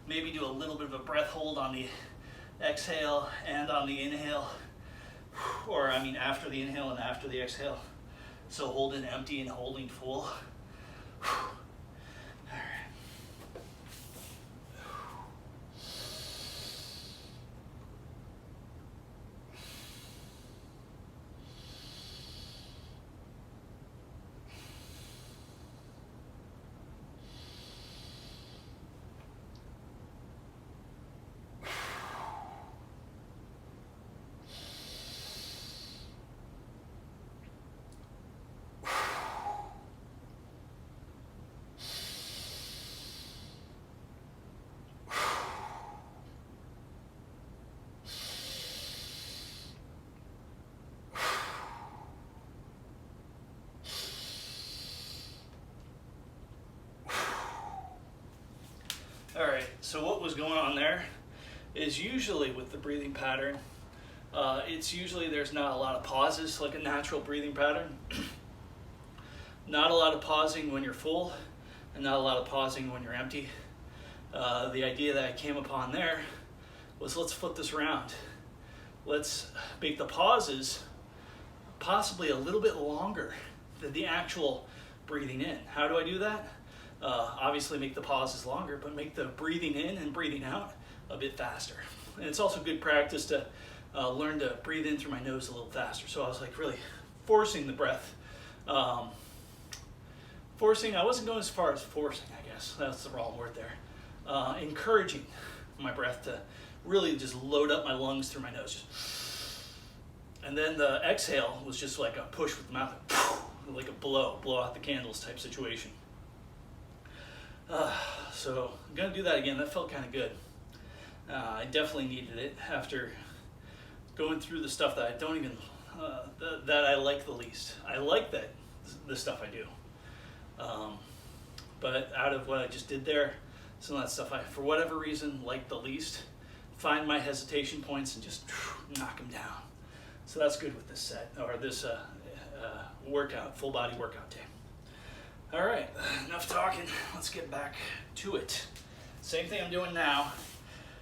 Maybe do a little bit of a breath hold on the exhale and on the inhale. Or, I mean, after the inhale and after the exhale. So holding empty and holding full. All right, so what was going on there is usually with the breathing pattern, it's usually there's not a lot of pauses like a natural breathing pattern. Not a lot of pausing when you're full and not a lot of pausing when you're empty. The idea that I came upon there was let's flip this around. Let's make the pauses possibly a little bit longer than the actual breathing in. How do I do that? Obviously make the pauses longer, but make the breathing in and breathing out a bit faster. And it's also good practice to learn to breathe in through my nose a little faster. So I was like really forcing the breath Um, Forcing, I wasn't going as far as forcing, I guess. That's the wrong word there. Encouraging my breath to really just load up my lungs through my nose. And then the exhale was just like a push with the mouth, like a blow out the candles type situation. So I'm going to do that again. That felt kind of good. I definitely needed it after going through the stuff that I don't even, that I like the least. I like the stuff I do. But out of what I just did there, some of that stuff I, for whatever reason, like the least, find my hesitation points and just knock them down. So that's good with this set, or this workout, full body workout day. All right, enough talking. Let's get back to it. Same thing I'm doing now.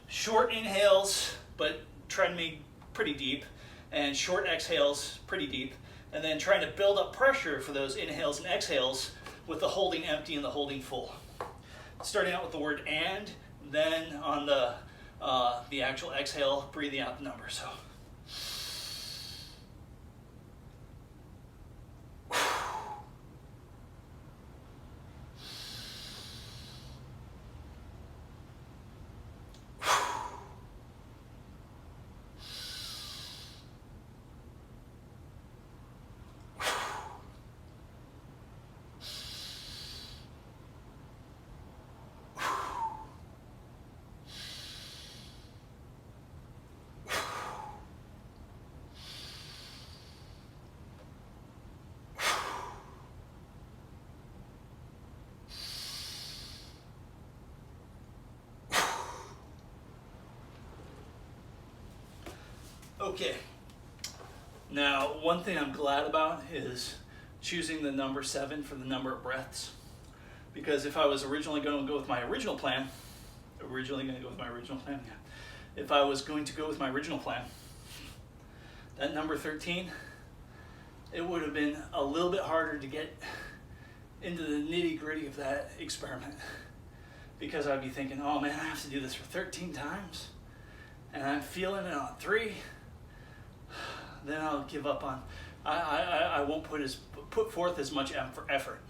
Short inhales, but try to make pretty deep, and short exhales, pretty deep, and then trying to build up pressure for those inhales and exhales with the holding empty and the holding full. Starting out with the word and, then on the actual exhale, breathing out the number. So. Okay, now one thing I'm glad about is choosing the number 7 for the number of breaths, because if I was originally going to go with my original plan, if I was going to go with my original plan, that number 13, it would have been a little bit harder to get into the nitty-gritty of that experiment, because I'd be thinking, oh man, I have to do this for 13 times, and I'm feeling it on 3. Then I'll give up on, I won't put forth as much effort.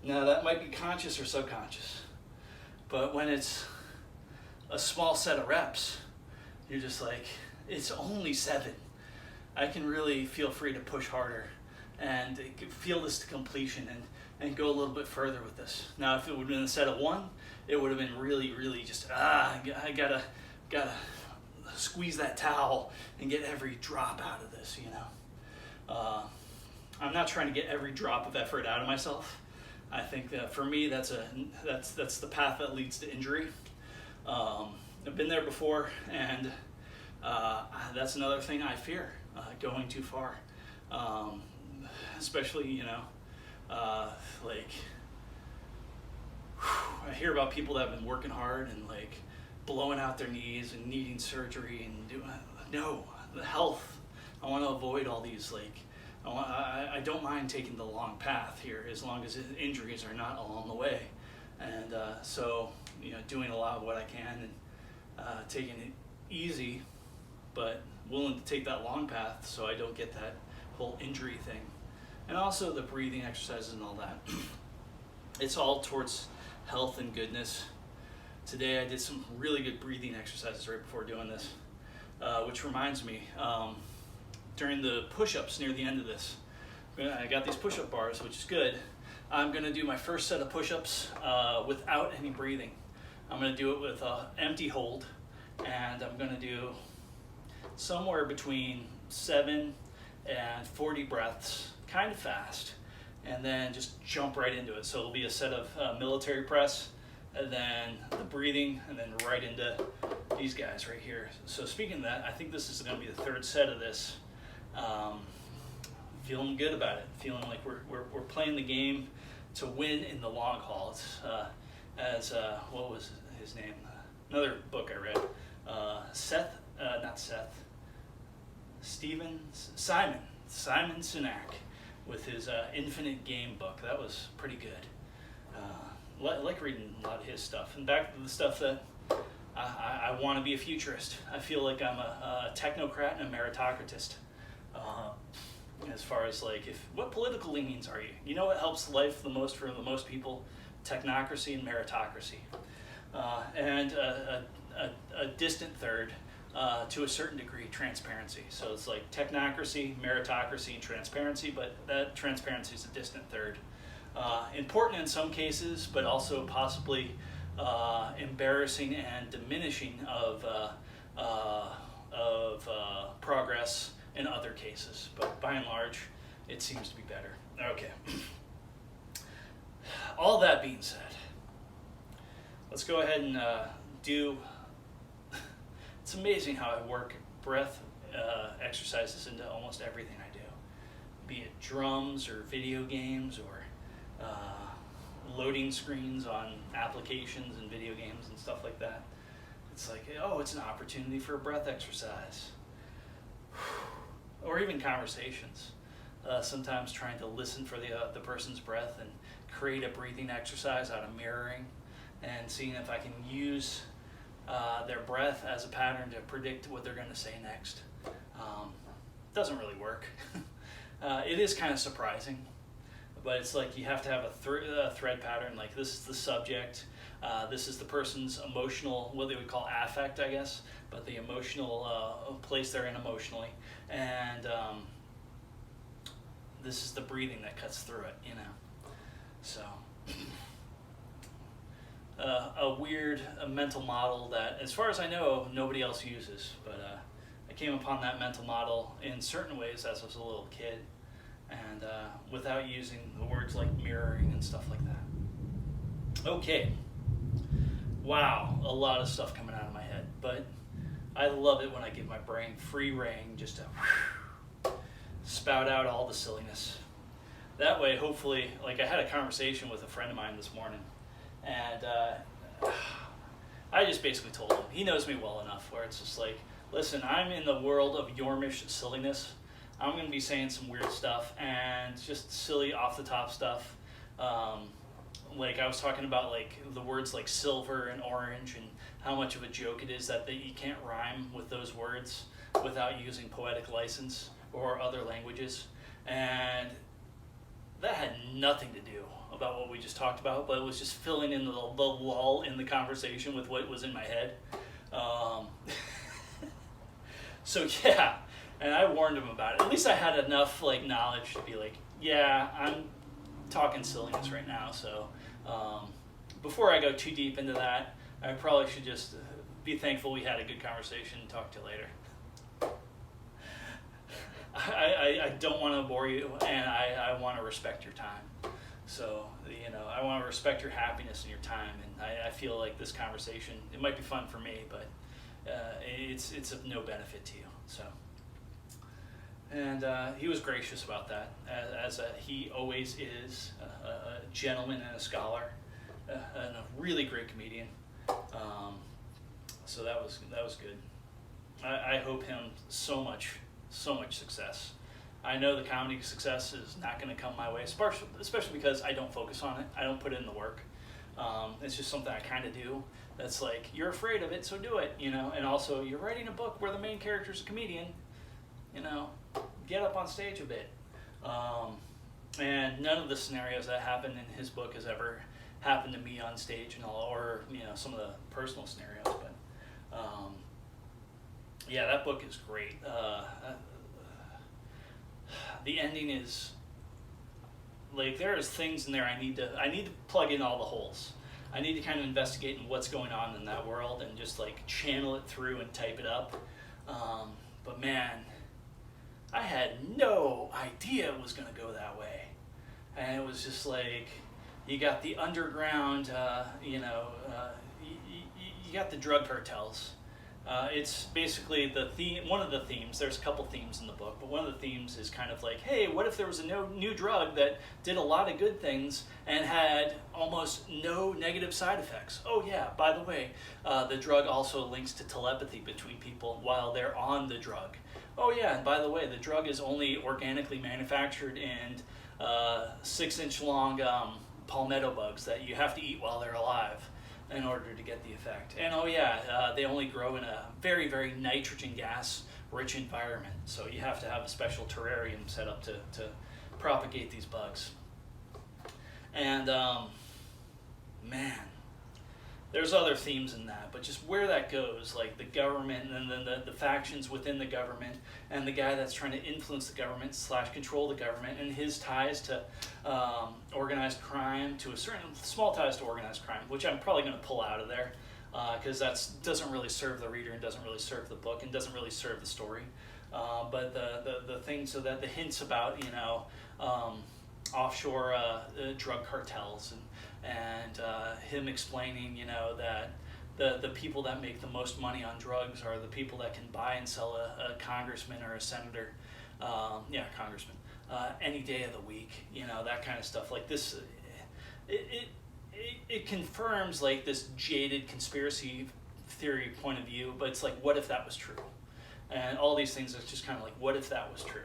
Now that might be conscious or subconscious, but when it's a small set of reps, you're just like, it's only 7. I can really feel free to push harder and feel this to completion and go a little bit further with this. Now if it would have been a set of 1, it would have been really, really just, I gotta squeeze that towel and get every drop out of this, you know. I'm not trying to get every drop of effort out of myself. I think that for me, that's the path that leads to injury. I've been there before, and that's another thing I fear, going too far. Especially, you know, like, I hear about people that have been working hard and like blowing out their knees and needing surgery and no, the health. I want to avoid all these, like, I don't mind taking the long path here as long as injuries are not along the way. And so, you know, doing a lot of what I can and taking it easy, but willing to take that long path so I don't get that whole injury thing. And also the breathing exercises and all that. It's all towards health and goodness. Today I did some really good breathing exercises right before doing this, which reminds me, during the push-ups near the end of this, I got these push-up bars, which is good. I'm going to do my first set of push-ups without any breathing. I'm going to do it with an empty hold, and I'm going to do somewhere between 7 and 40 breaths, kind of fast, and then just jump right into it. So it'll be a set of military press, and then the breathing, and then right into these guys right here. So speaking of that, I think this is going to be the 3rd set of this. Feeling good about it, feeling like we're playing the game to win in the long haul. It's what was his name? Another book I read, Simon Sinek, with his Infinite Game book. That was pretty good. I like reading a lot of his stuff. And back to the stuff that I want to be a futurist. I feel like I'm a technocrat and a meritocratist. as far as like, what political leanings are you? You know what helps life the most for the most people? Technocracy and meritocracy. And a distant third, to a certain degree, transparency. So it's like technocracy, meritocracy, and transparency, but that transparency is a distant third. Important in some cases, but also possibly embarrassing and diminishing of progress in other cases. But by and large, it seems to be better. Okay. All that being said, let's go ahead and do. It's amazing how I work breath exercises into almost everything I do, be it drums or video games or loading screens on applications and video games and stuff like that. It's like, oh, it's an opportunity for a breath exercise. Or even conversations. Sometimes trying to listen for the person's breath and create a breathing exercise out of mirroring and seeing if I can use their breath as a pattern to predict what they're going to say next. Doesn't really work. It is kind of surprising, but it's like you have to have a thread pattern. Like, this is the subject, this is the person's emotional, what they would call affect, I guess, but the emotional place they're in emotionally, and this is the breathing that cuts through it, you know. So a weird mental model that, as far as I know, nobody else uses, but I came upon that mental model in certain ways as I was a little kid, and without using the words like mirroring and stuff like that. Okay. Wow, a lot of stuff coming out of my head, but I love it when I give my brain free rein just to spout out all the silliness. That way, hopefully, like, I had a conversation with a friend of mine this morning, and I just basically told him, he knows me well enough where it's just like, listen, I'm in the world of Yourmish silliness. I'm going to be saying some weird stuff and just silly off the top stuff. Like, I was talking about like the words like silver and orange and how much of a joke it is that you can't rhyme with those words without using poetic license or other languages. And that had nothing to do about what we just talked about, but it was just filling in the lull in the conversation with what was in my head. So yeah, and I warned him about it. At least I had enough like knowledge to be like, yeah, I'm talking silliness right now. So before I go too deep into that, I probably should just be thankful we had a good conversation and talk to you later. I don't want to bore you, and I want to respect your time. So, you know, I want to respect your happiness and your time, and I feel like this conversation, it might be fun for me, but it's of no benefit to you. So, and he was gracious about that, as he always is, a gentleman and a scholar, and a really great comedian. So that was good. I hope him so much success. I know the comedy success is not going to come my way, especially because I don't focus on it. I don't put in the work. It's just something I kind of do. That's like, you're afraid of it, so do it, you know. And also, you're writing a book where the main character is a comedian, you know. Get up on stage a bit. And none of the scenarios that happened in his book has ever happened to me on stage and all, or, you know, some of the personal scenarios. But yeah, that book is great. The ending is like, there's things in there I need to plug in all the holes. I need to kind of investigate in what's going on in that world and just like channel it through and type it up. But man, I had no idea it was going to go that way. And it was just like, you got the underground, you got the drug cartels. It's basically the theme, one of the themes. There's a couple themes in the book, but one of the themes is kind of like, hey, what if there was a new drug that did a lot of good things and had almost no negative side effects? Oh yeah, by the way, the drug also links to telepathy between people while they're on the drug. Oh yeah, and by the way, the drug is only organically manufactured in 6-inch long palmetto bugs that you have to eat while they're alive. in order to get the effect. And oh yeah, they only grow in a very, very nitrogen gas rich environment. So you have to have a special terrarium set up to propagate these bugs. And man, there's other themes in that, but just where that goes, like the government and then the factions within the government and the guy that's trying to influence the government / control the government and his ties to organized crime, to a certain small ties to organized crime, which I'm probably going to pull out of there because that doesn't really serve the reader and doesn't really serve the book and doesn't really serve the story. But the things, so that the hints about, offshore drug cartels and him explaining, that the people that make the most money on drugs are the people that can buy and sell a congressman or a senator, congressman, any day of the week, that kind of stuff. Like this, it confirms like this jaded conspiracy theory point of view, but it's like, what if that was true? And all these things, it's just kind of like, what if that was true?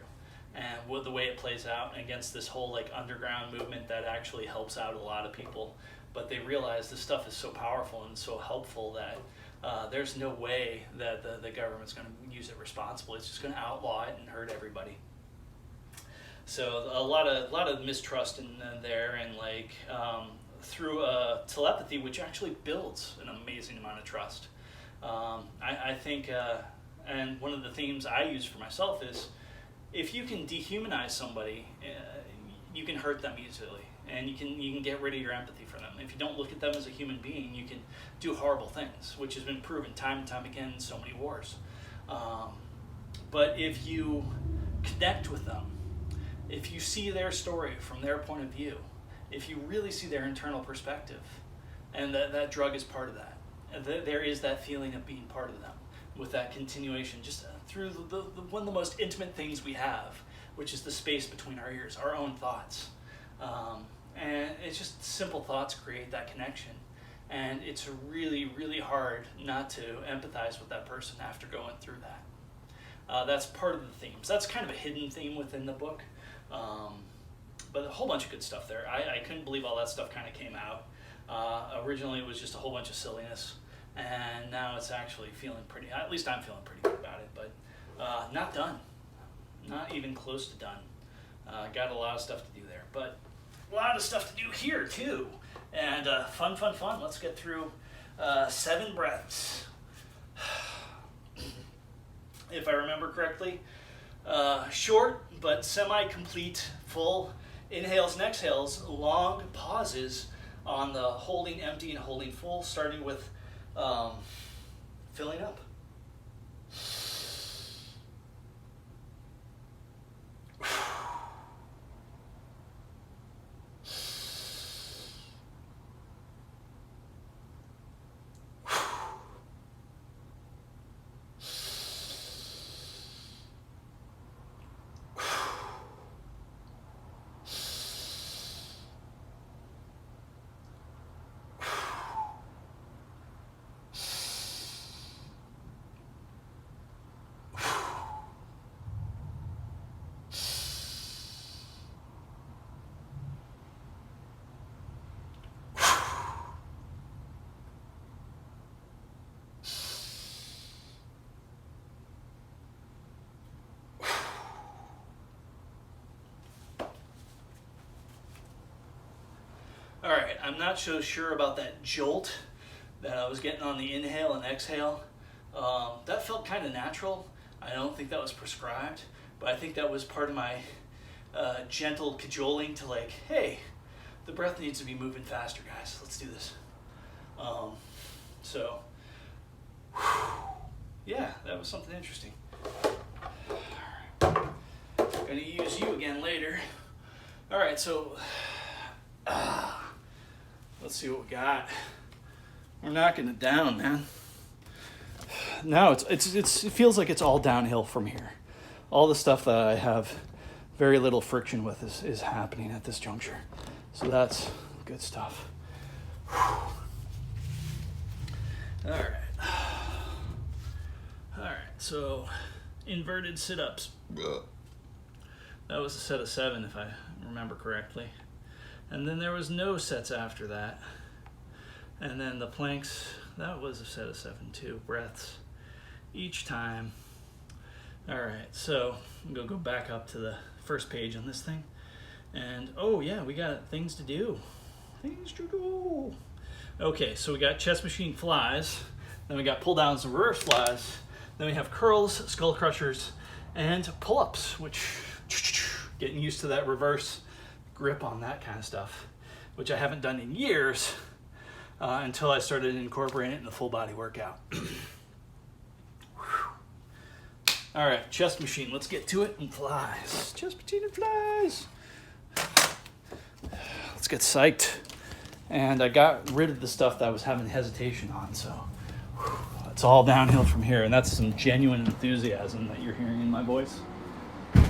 And what the way it plays out against this whole like underground movement that actually helps out a lot of people, but they realize this stuff is so powerful and so helpful that there's no way that the government's going to use it responsibly. It's just going to outlaw it and hurt everybody. So a lot of mistrust in there, and like through telepathy, which actually builds an amazing amount of trust. I think, and one of the themes I use for myself is, if you can dehumanize somebody, you can hurt them easily, and you can get rid of your empathy for them. If you don't look at them as a human being, you can do horrible things, which has been proven time and time again in so many wars. But if you connect with them, if you see their story from their point of view, if you really see their internal perspective, and that drug is part of that, and there is that feeling of being part of them, with that continuation, just through the one of the most intimate things we have, which is the space between our ears, our own thoughts. And it's just simple thoughts create that connection. And it's really, really hard not to empathize with that person after going through that. That's part of the themes. That's kind of a hidden theme within the book. But a whole bunch of good stuff there. I couldn't believe all that stuff kind of came out. Originally it was just a whole bunch of silliness. And now it's actually feeling pretty, at least I'm feeling pretty good about it, but not done. Not even close to done. Got a lot of stuff to do there, but a lot of stuff to do here too. And fun. Let's get through 7 breaths. If I remember correctly, short but semi-complete full inhales and exhales, long pauses on the holding empty and holding full, starting with filling up. All right, I'm not so sure about that jolt that I was getting on the inhale and exhale. That felt kind of natural. I don't think that was prescribed, but I think that was part of my gentle cajoling to like, hey, the breath needs to be moving faster, guys. Let's do this. Yeah, that was something interesting. All right. Gonna use you again later. All right, so let's see what we got. We're knocking it down, man. Now it feels like it's all downhill from here. All the stuff that I have very little friction with is happening at this juncture. So that's good stuff. All right. So inverted sit-ups. That was a set of 7 if I remember correctly. And then there was no sets after that. And then the planks, that was a set of 7 too, breaths each time. All right, so I'm gonna go back up to the first page on this thing. And oh yeah, we got things to do. Things to do. Okay, so we got chest machine flies, then we got pull downs and reverse flies, then we have curls, skull crushers, and pull-ups, which getting used to that reverse grip on that kind of stuff, which I haven't done in years until I started incorporating it in the full body workout. All right, chest machine, let's get to it and flies. Chest machine and flies. Let's get psyched. And I got rid of the stuff that I was having hesitation on, so it's all downhill from here. And that's some genuine enthusiasm that you're hearing in my voice.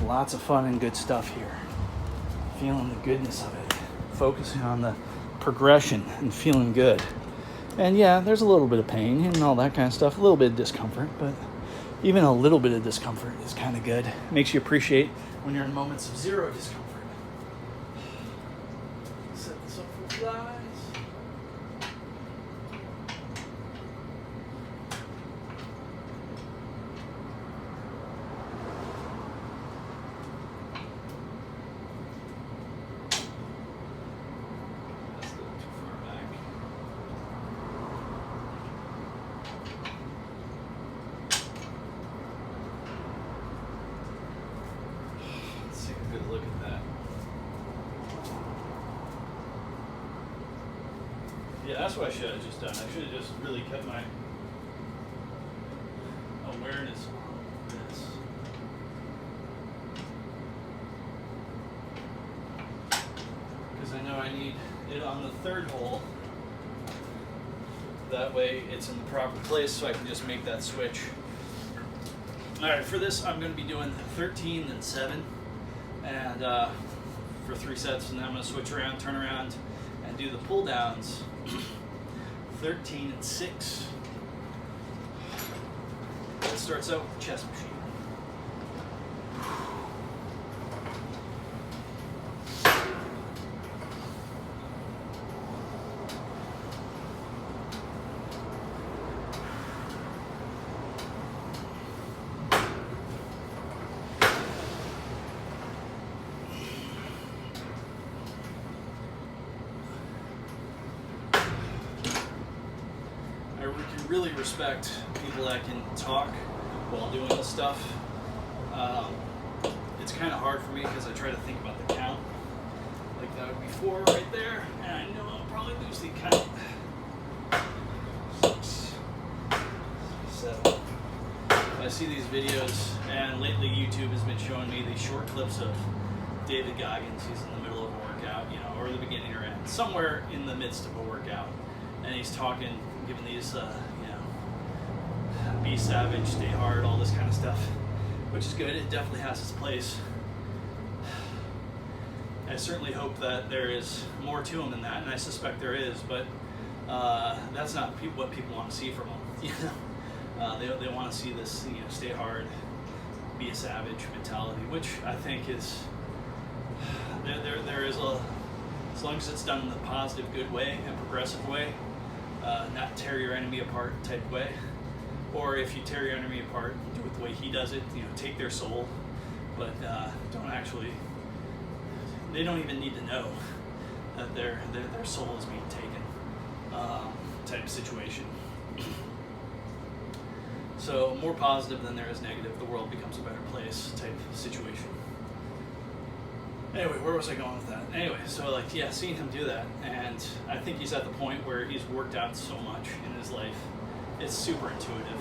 Lots of fun and good stuff here. Feeling the goodness of it. Focusing on the progression and feeling good. And yeah, there's a little bit of pain and all that kind of stuff. A little bit of discomfort, but even a little bit of discomfort is kind of good. Makes you appreciate when you're in moments of zero discomfort. Set this up for flies. That's a little too far back. Let's take a good look at that. Yeah, that's what I should have just done. I should have just really kept my awareness on this. Because I know I need it on the third hole. That way it's in the proper place so I can just make that switch. Alright, for this I'm going to be doing 13 and 7 and for 3 sets, and then I'm going to switch around, turn around, and do the pull downs 13 and 6. It starts out with the chest machine. I can really respect people that can talk while doing this stuff. It's kind of hard for me because I try to think about the count. Like that would be 4 right there, and I know I'll probably lose the count. 6, 7. I see these videos, and lately YouTube has been showing me these short clips of David Goggins. He's in the middle of a workout, or the beginning or end, somewhere in the midst of a workout, and he's talking, giving these, be savage, stay hard, all this kind of stuff, which is good. It definitely has its place. I certainly hope that there is more to him than that, and I suspect there is, but that's not what people want to see from him. They want to see this, stay hard, be a savage mentality, which I think is there is as long as it's done in a positive, good way and progressive way, not tear your enemy apart type way. Or if you tear your enemy apart, do it the way he does it, take their soul, but don't actually, they don't even need to know that their soul is being taken, type of situation. So more positive than there is negative, the world becomes a better place type of situation. Anyway, where was I going with that? Anyway, so seeing him do that, and I think he's at the point where he's worked out so much in his life. It's super intuitive.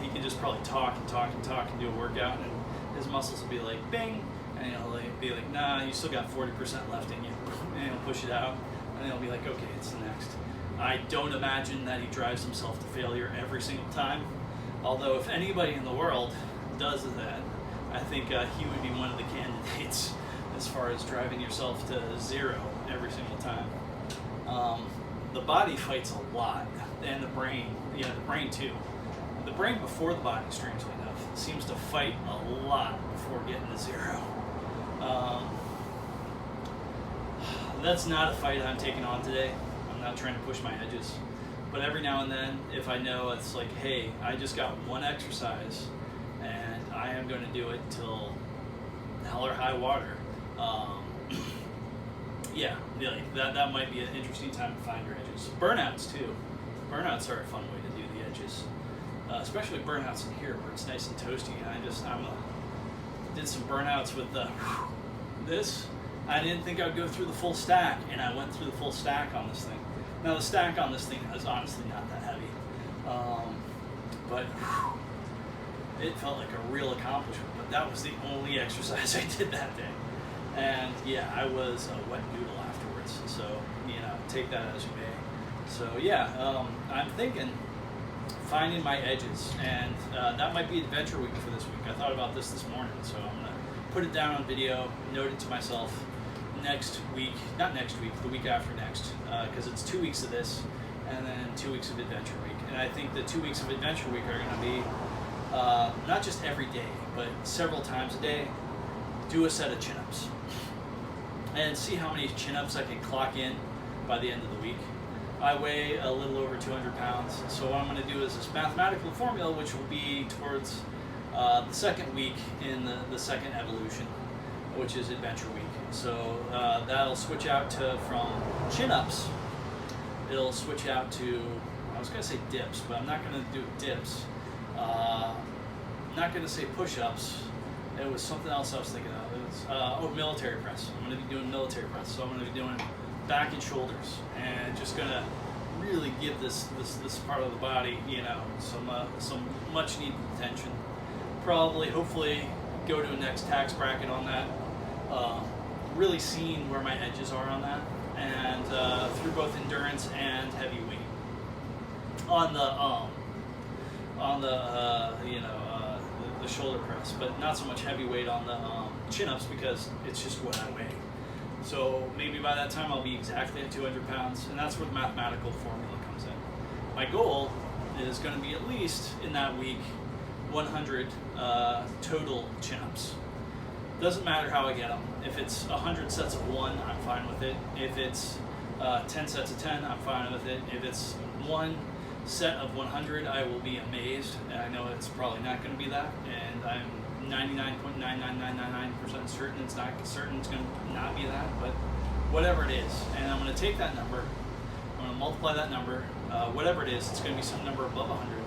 He can just probably talk and do a workout, and his muscles will be like, bing, and he'll be like, nah, you still got 40% left in you, and he'll push it out, and he'll be like, okay, it's the next. I don't imagine that he drives himself to failure every single time, although if anybody in the world does that, I think he would be one of the candidates as far as driving yourself to zero every single time. The body fights a lot, and the brain too. The brain before the body, strangely enough, seems to fight a lot before getting to zero. That's not a fight I'm taking on today. I'm without trying to push my edges. But every now and then, if I know it's like, hey, I just got one exercise and I am going to do it till hell or high water, yeah, like that might be an interesting time to find your edges. Burnouts too. Burnouts are a fun way to do the edges, especially burnouts in here where it's nice and toasty. And did some burnouts with this. I didn't think I'd go through the full stack, and I went through the full stack on this thing. Now the stack on this thing is honestly not that heavy, but it felt like a real accomplishment. But that was the only exercise I did that day. And yeah, I was a wet noodle afterwards. So, take that as you may. So yeah, I'm thinking finding my edges, and that might be adventure week for this week. I thought about this morning, so I'm gonna put it down on video, note it to myself. Next week, not next week, the week after next, because it's 2 weeks of this, and then 2 weeks of adventure week. And I think the 2 weeks of adventure week are gonna be not just every day, but several times a day. Do a set of chin-ups and see how many chin-ups I can clock in by the end of the week. I weigh a little over 200 pounds, so what I'm going to do is this mathematical formula, which will be towards the second week in the second evolution, which is adventure week. So that'll switch out from chin-ups, it'll switch out to, I was going to say dips, but I'm not going to do dips. I'm not going to say push-ups. It was something else I was thinking of. It was military press. I'm going to be doing military press. So I'm going to be doing back and shoulders, and just going to really give this part of the body, some much needed attention. Probably, hopefully, go to a next tax bracket on that. Really seeing where my edges are on that, and through both endurance and heavy weight. On the shoulder press, but not so much heavy weight on the chin-ups, because it's just what I weigh. So maybe by that time I'll be exactly at 200 pounds, and that's where the mathematical formula comes in. My goal is going to be at least in that week 100 total chin-ups. Doesn't matter how I get them. If it's 100 sets of 1, I'm fine with it. If it's 10 sets of 10, I'm fine with it. If it's one set of 100, I will be amazed. And I know it's probably not going to be that, and I'm 99.99999% certain it's going to not be that, but whatever it is. And I'm going to take that number, I'm going to multiply that number, whatever it is, it's going to be some number above 100,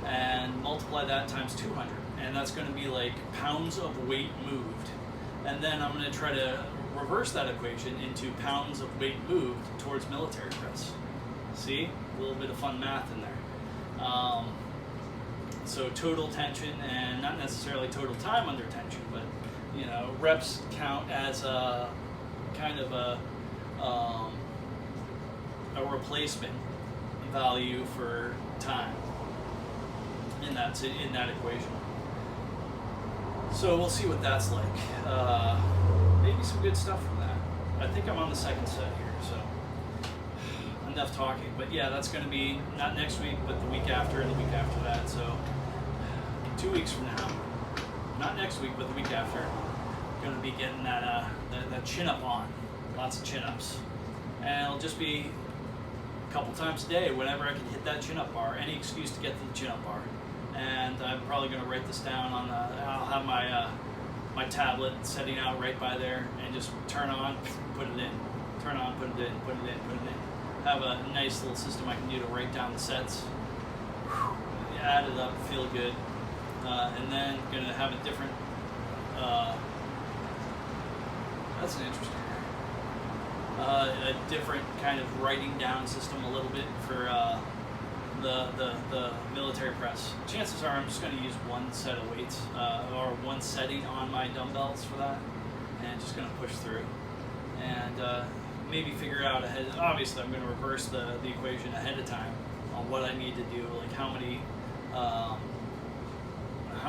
and multiply that times 200. And that's going to be like pounds of weight moved. And then I'm going to try to reverse that equation into pounds of weight moved towards military press. See? A little bit of fun math in there. So total tension, and not necessarily total time under tension, but reps count as a kind of a replacement value for time in that equation. So we'll see what that's like. Maybe some good stuff from that. I think I'm on the second set here, so enough talking. But yeah, that's going to be not next week, but the week after and the week after that. So 2 weeks from now, not next week, but the week after, going to be getting that chin-up on. Lots of chin-ups. And it'll just be a couple times a day whenever I can hit that chin-up bar, any excuse to get to the chin-up bar. And I'm probably going to write this down on I'll have my tablet setting out right by there, and just turn on, put it in, turn on, put it in, put it in, put it in. Have a nice little system I can do to write down the sets, add it up, feel good, and then going to have a different, that's an interesting a different kind of writing down system a little bit for the military press. Chances are I'm just going to use one set of weights or one setting on my dumbbells for that, and just going to push through, and maybe figure out ahead. Obviously I'm going to reverse the equation ahead of time on what I need to do, like how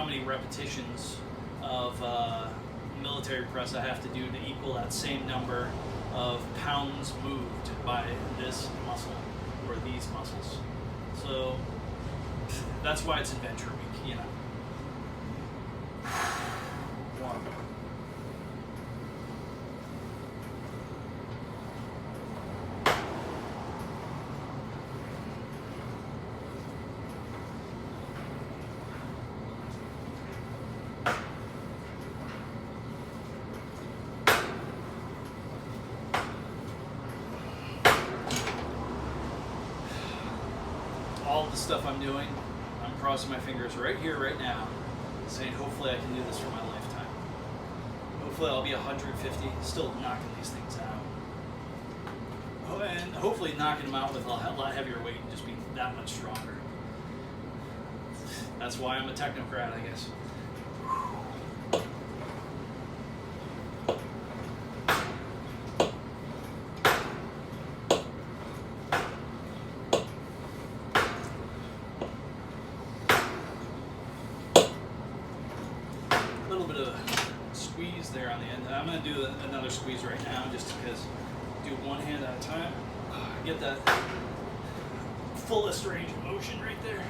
many repetitions of military press I have to do to equal that same number of pounds moved by this muscle or these muscles. So that's why it's adventure week, One. the stuff I'm doing, I'm crossing my fingers right here, right now, saying hopefully I can do this for my lifetime. Hopefully I'll be 150, still knocking these things out. Oh, and hopefully knocking them out with a lot heavier weight and just being that much stronger. That's why I'm a technocrat, I guess. A little bit of a squeeze there on the end. I'm going to do another squeeze right now just because do one hand at a time. Get that fullest range of motion right there.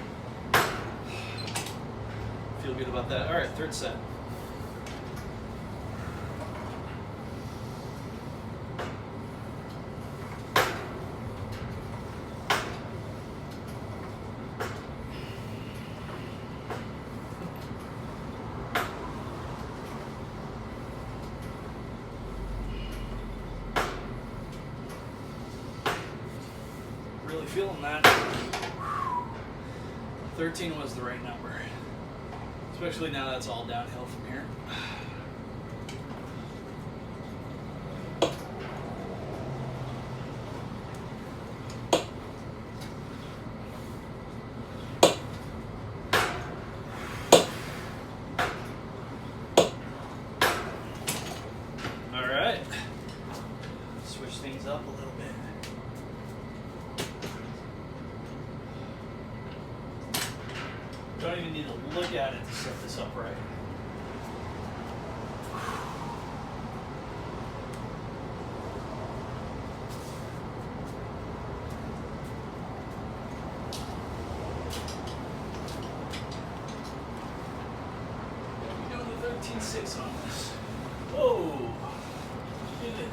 Feel good about that. All right, third set. Really feeling that. 13 was the right number. Especially now that it's all downhill from here. All right. Switch things up a little bit. Don't even need to look at it to set this up right. We're doing the 13.6 on this. Whoa! Did it.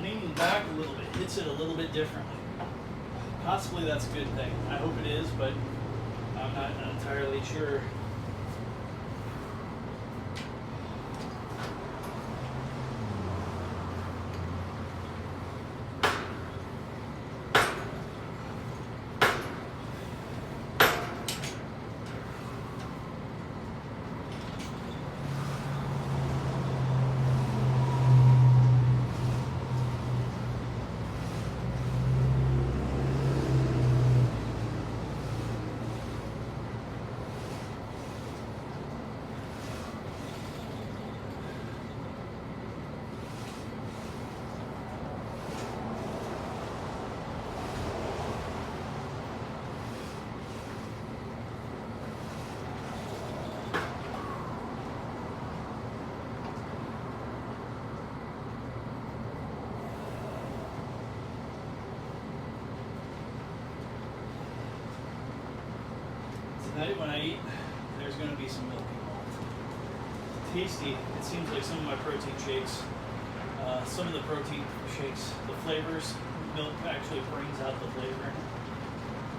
Leaning back a little bit hits it a little bit differently. Possibly that's a good thing. I hope it is, but I'm not entirely sure. Tonight when I eat, there's going to be some milk involved. Tasty. It seems like some of my protein shakes, some of the protein shakes, the flavors, milk actually brings out the flavor.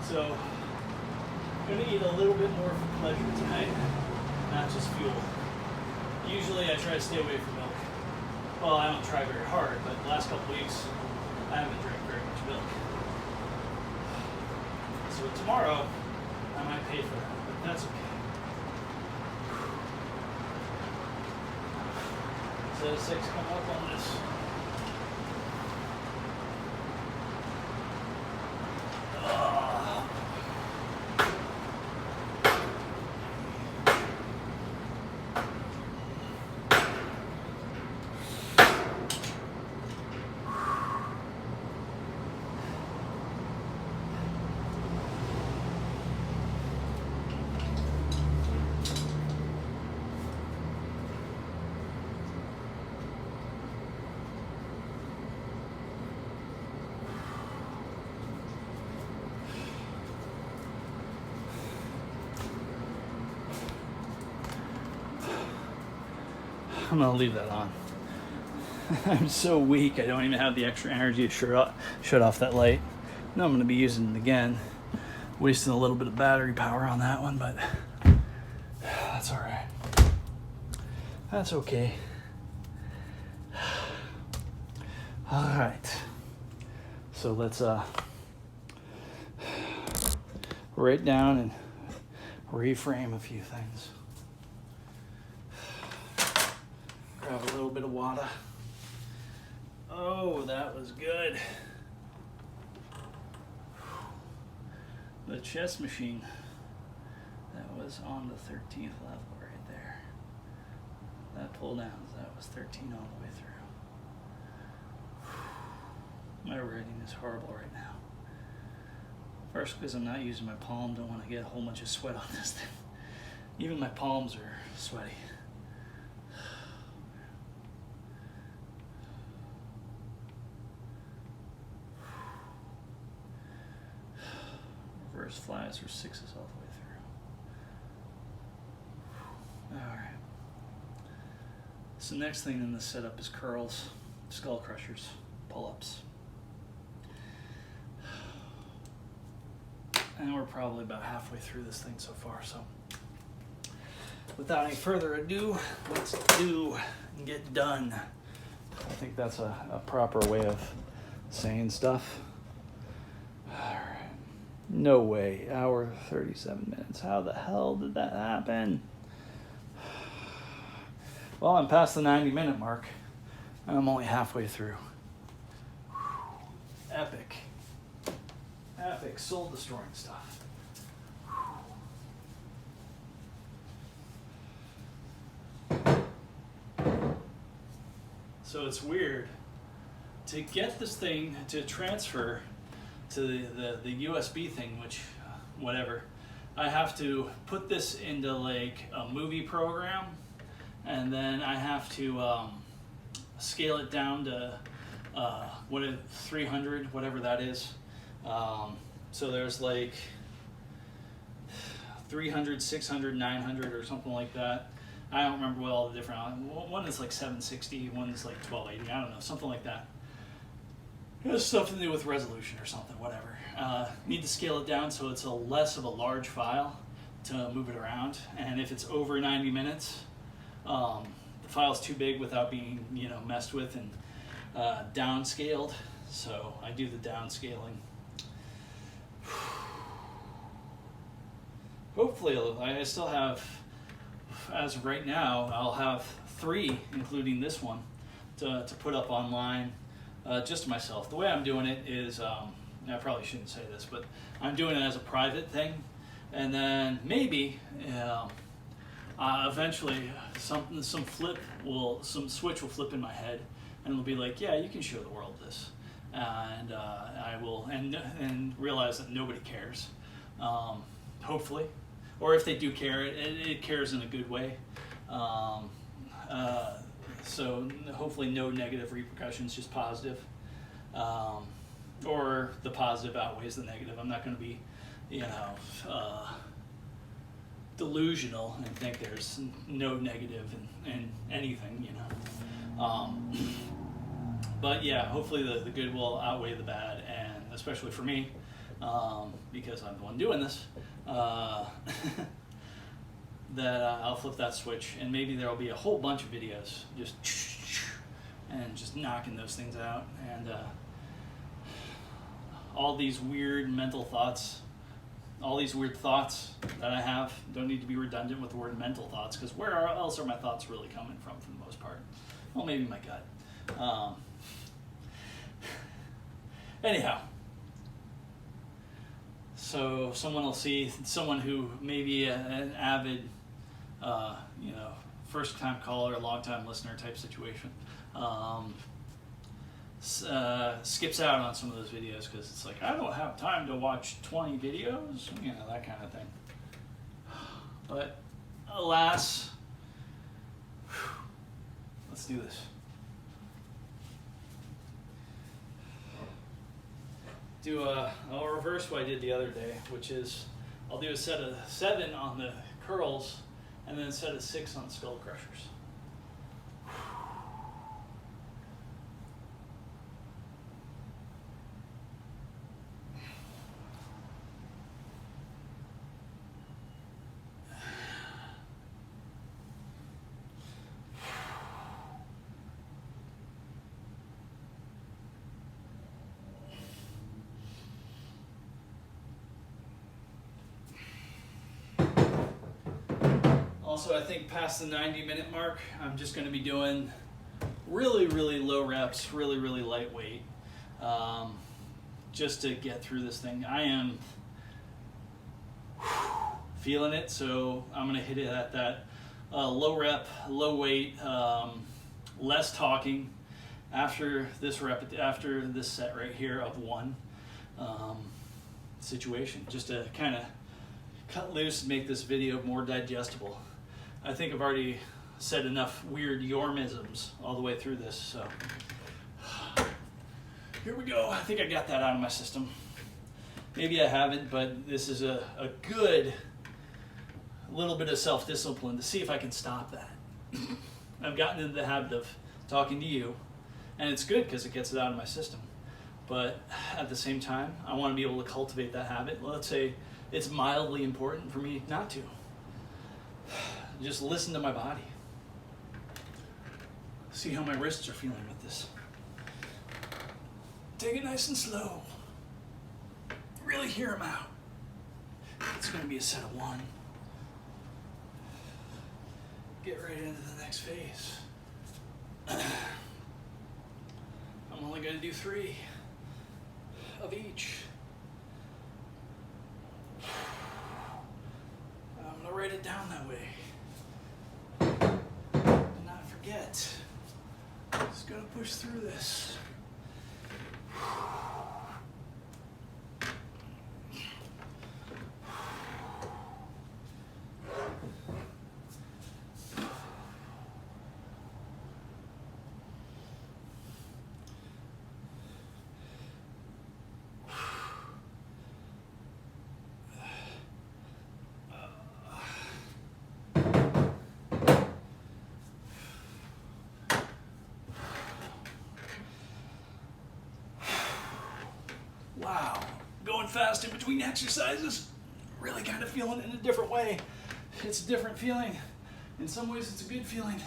So I'm going to eat a little bit more for pleasure tonight, not just fuel. Usually I try to stay away from milk. Well, I don't try very hard, but the last couple weeks I haven't drank very much milk. So tomorrow instead of 6 come up on this. I'm gonna leave that on. I'm so weak, I don't even have the extra energy to shut off that light. Now I'm gonna be using it again, wasting a little bit of battery power on that one, but that's all right. That's okay. All right. So let's write down and reframe a few things. Grab a little bit of water. Oh, that was good. The chess machine, that was on the 13th level right there. That pull down, that was 13 all the way through. My writing is horrible right now. First, because I'm not using my palm, don't want to get a whole bunch of sweat on this thing. Even my palms are sweaty. Reverse flies or 6s all the way through. Alright. So next thing in the setup is curls, skull crushers, pull-ups. And we're probably about halfway through this thing so far, so without any further ado, let's do and get done. I think that's a proper way of saying stuff. Alright. No way. Hour 37 minutes. How the hell did that happen? Well, I'm past the 90-minute mark, and I'm only halfway through. Epic. Epic, soul-destroying stuff. So it's weird to get this thing to transfer to the USB thing, which, whatever. I have to put this into like a movie program, and then I have to scale it down to 300, whatever that is. So there's like 300, 600, 900 or something like that. I don't remember what all the different, one is like 760, one is like 1280, I don't know, something like that. It has stuff to do with resolution or something, whatever. Need to scale it down so it's less of a large file to move it around. And if it's over 90 minutes, the file's too big without being, messed with and downscaled. So I do the downscaling. Hopefully, I still have, as of right now, I'll have 3, including this one, to put up online, just to myself. The way I'm doing it is, I probably shouldn't say this, but I'm doing it as a private thing, and then maybe eventually some switch will flip in my head, and it'll be like, yeah, you can show the world this, and I will, and realize that nobody cares, hopefully. Or if they do care, it cares in a good way. So hopefully no negative repercussions, just positive. Or the positive outweighs the negative. I'm not going to be, delusional and think there's no negative in anything, But yeah, hopefully the good will outweigh the bad, and especially for me, because I'm the one doing this, that I'll flip that switch, and maybe there'll be a whole bunch of videos just knocking those things out, and all these weird mental thoughts, all these weird thoughts that I have don't need to be redundant with the word mental thoughts, because where else are my thoughts really coming from the most part? Well, maybe my gut. Anyhow, so someone will see someone who may be an avid, first-time caller, long-time listener type situation, skips out on some of those videos because it's like, I don't have time to watch 20 videos, that kind of thing. But alas, let's do this. I'll reverse what I did the other day, which is I'll do a set of 7 on the curls and then a set of 6 on skull crushers. Also, I think past the 90-minute mark, I'm just going to be doing really, really low reps, really, really lightweight, just to get through this thing. I am feeling it, so I'm going to hit it at that low rep, low weight, less talking after this set right here of 1 situation, just to kind of cut loose and make this video more digestible. I think I've already said enough weird Yourmisms all the way through this, so here we go. I think I got that out of my system. Maybe I haven't, but this is a good little bit of self-discipline to see if I can stop that. I've gotten into the habit of talking to you, and it's good because it gets it out of my system. But at the same time, I want to be able to cultivate that habit. Let's say it's mildly important for me not to. Just listen to my body. See how my wrists are feeling with this. Take it nice and slow. Really hear them out. It's going to be a set of 1. Get right into the next phase. I'm only going to do 3 of each. I'm going to write it down that way. And not forget. Just got to push through this. Wow, going fast in between exercises, really kind of feeling it in a different way. It's a different feeling. In some ways, it's a good feeling.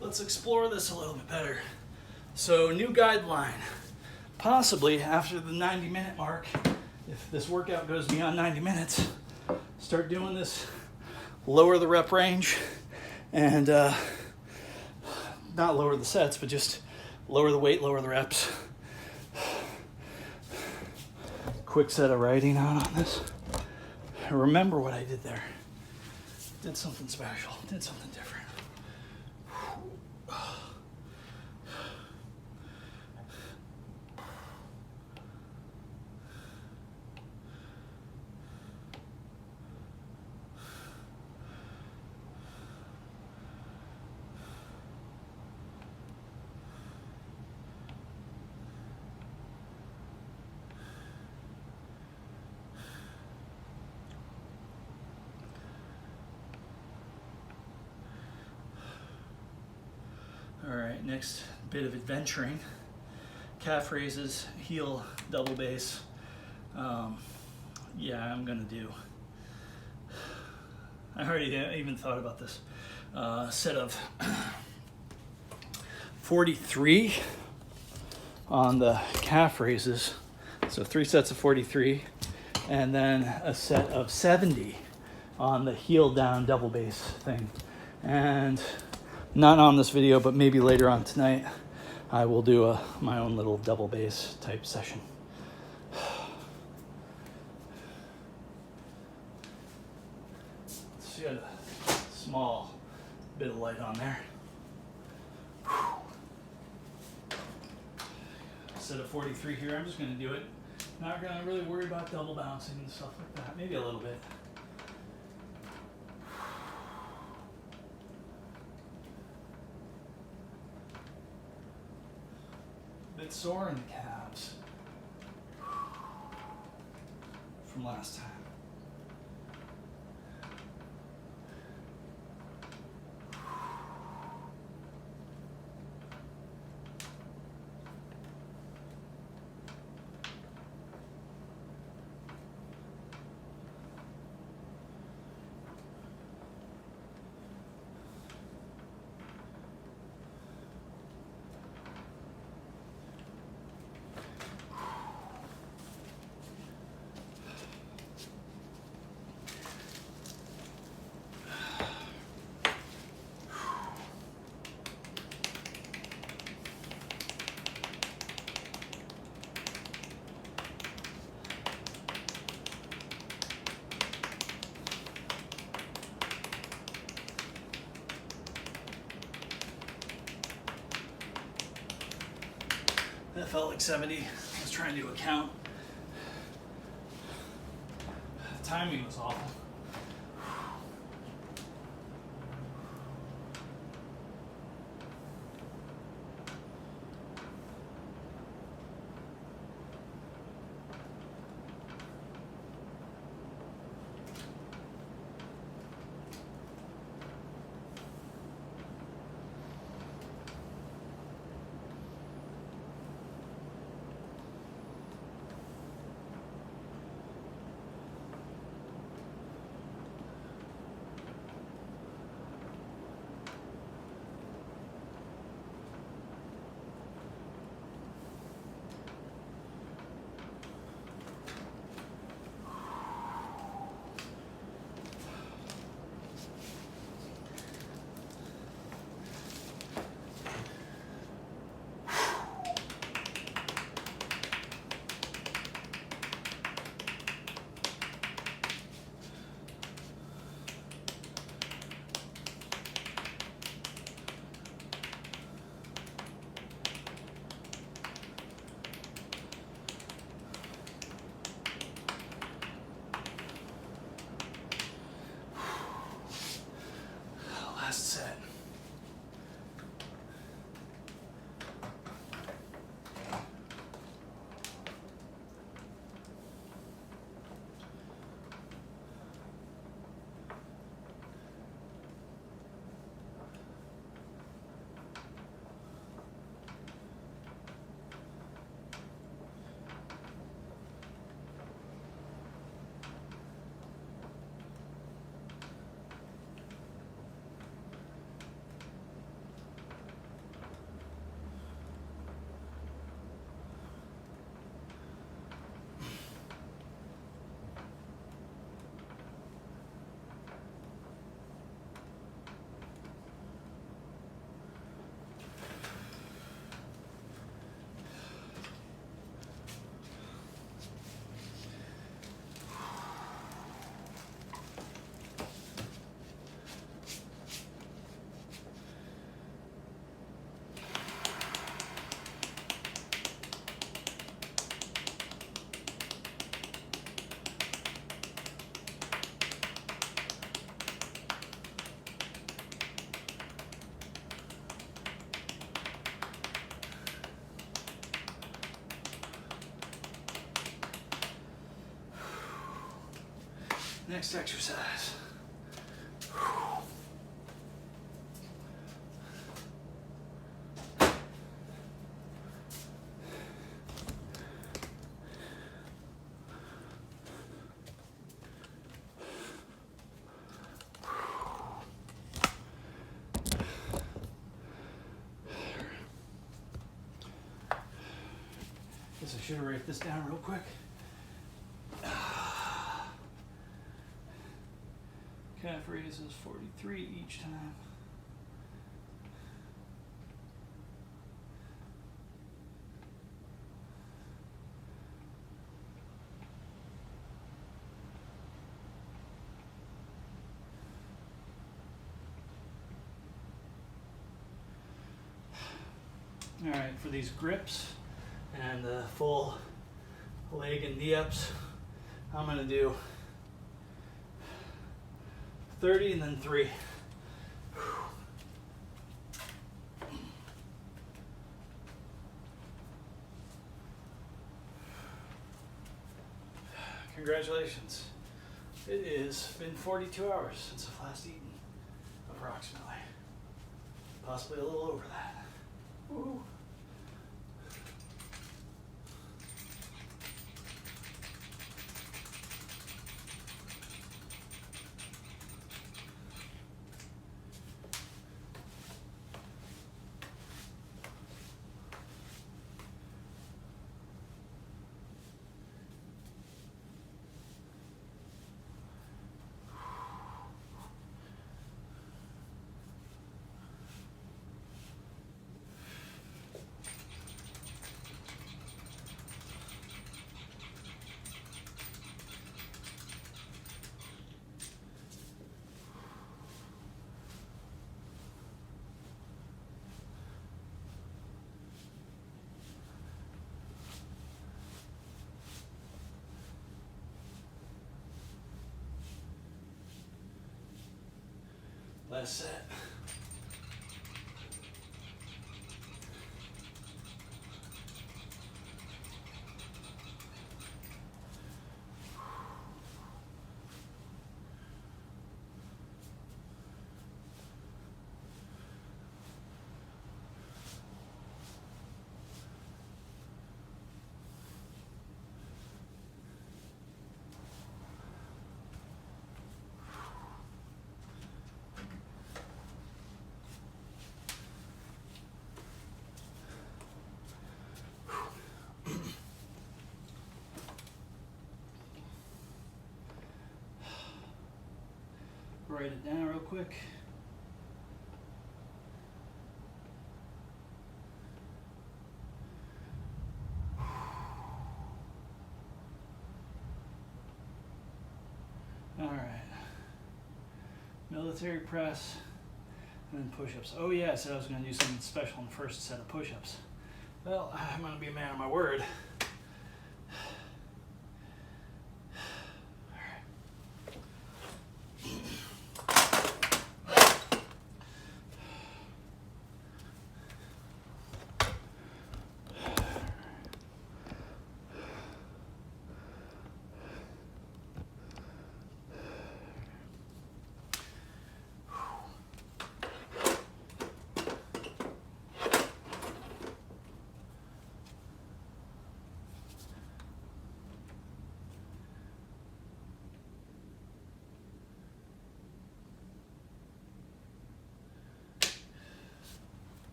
Let's explore this a little bit better. So, new guideline. Possibly after the 90-minute mark, if this workout goes beyond 90 minutes, start doing this, lower the rep range, and not lower the sets, but just lower the weight, lower the reps. Quick set of writing out on this. Remember what I did there. Did something special. Did something different. All right, next bit of adventuring. Calf raises, heel double base. Yeah, I'm gonna do. I already even thought about this. Set of 43 on the calf raises. So 3 sets of 43, and then a set of 70 on the heel down double base thing. And not on this video, but maybe later on tonight, I will do my own little double bass type session. Let's get a small bit of light on there. Set of 43 here. I'm just going to do it. Not going to really worry about double bouncing and stuff like that. Maybe a little bit. A bit sore in the calves from last time. That felt like 70. I was trying to do a count. The timing was awful. Last set. Next exercise. Guess I should have write this down real quick. Calf raises 43 each time. All right, for these grips and the full leg and knee ups, I'm gonna do 30 and then 3. Congratulations. It has been 42 hours since I've last eaten, approximately. Possibly a little over that. Woo. Last set. Write it down real quick. All right. Military press and then push-ups. Oh yeah, I said I was going to do something special in the first set of push-ups. Well, I'm going to be a man of my word.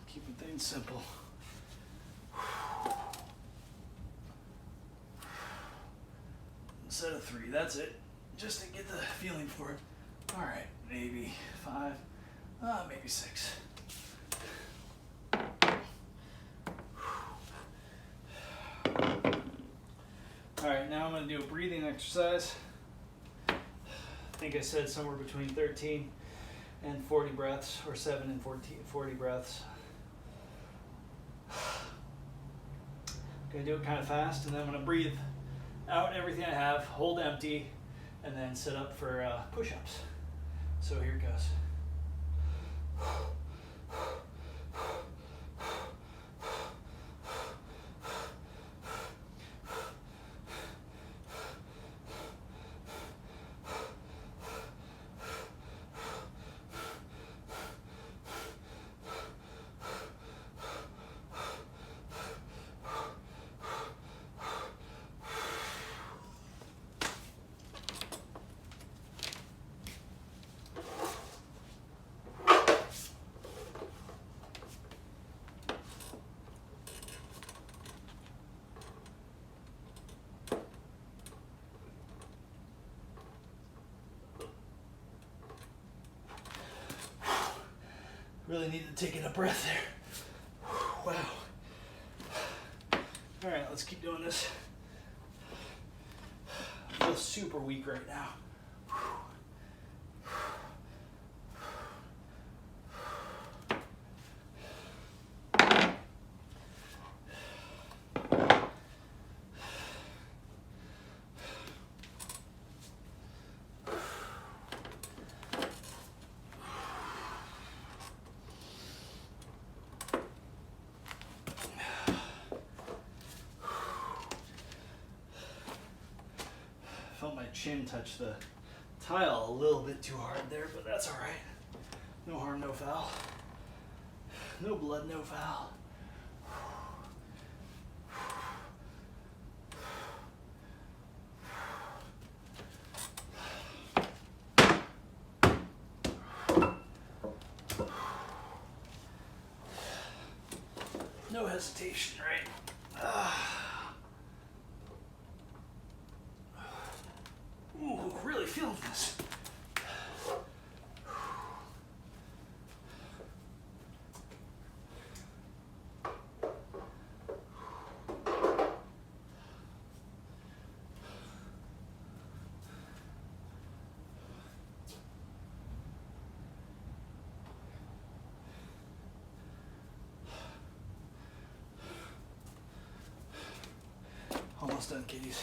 Keeping things simple. Set of 3, that's it. Just to get the feeling for it. All right, maybe 5, maybe 6. All right, now I'm gonna do a breathing exercise. I think I said somewhere between 13 and 40 breaths, or 7 and 40 breaths. I'm gonna do it kind of fast, and then I'm gonna breathe out everything I have, hold empty, and then set up for push-ups. So here it goes. Really needed to take in a breath there. Wow. All right, let's keep doing this. I feel super weak right now. that chin touch the tile a little bit too hard there, but that's all right. No harm, no foul. No blood, no foul. No hesitation, right? Ooh, really feeling this. Almost done, kiddies.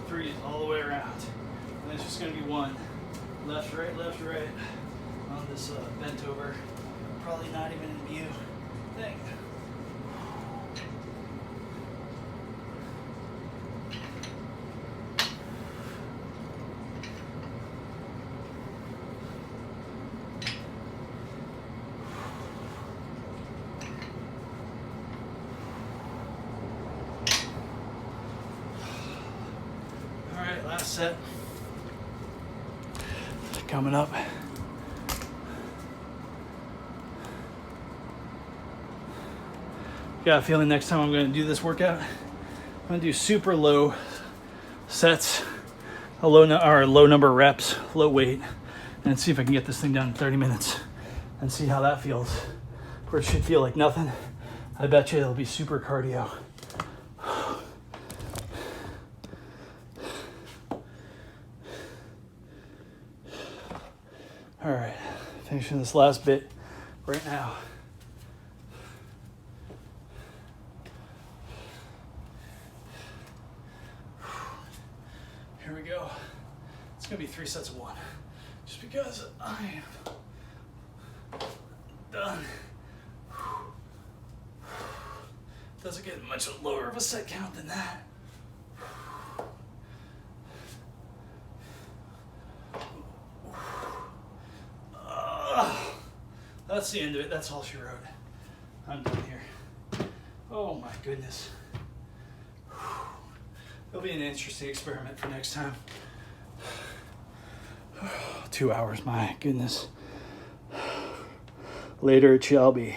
Three all the way around. And it's just going to be one. Left, right on this bent over, probably not even in view thing. Last set coming up. Got a feeling next time I'm going to do this workout, I'm going to do super low sets, a low number of reps, low weight, and see if I can get this thing done in 30 minutes and see how that feels. Where it should feel like nothing, I bet you it'll be super cardio. All right, finishing this last bit right now. Here we go. It's gonna be 3 sets of 1, just because I am done. Doesn't get much lower of a set count than that. That's the end of it. That's all she wrote. I'm done here. Oh my goodness. It'll be an interesting experiment for next time. 2 hours, my goodness. Later it shall be.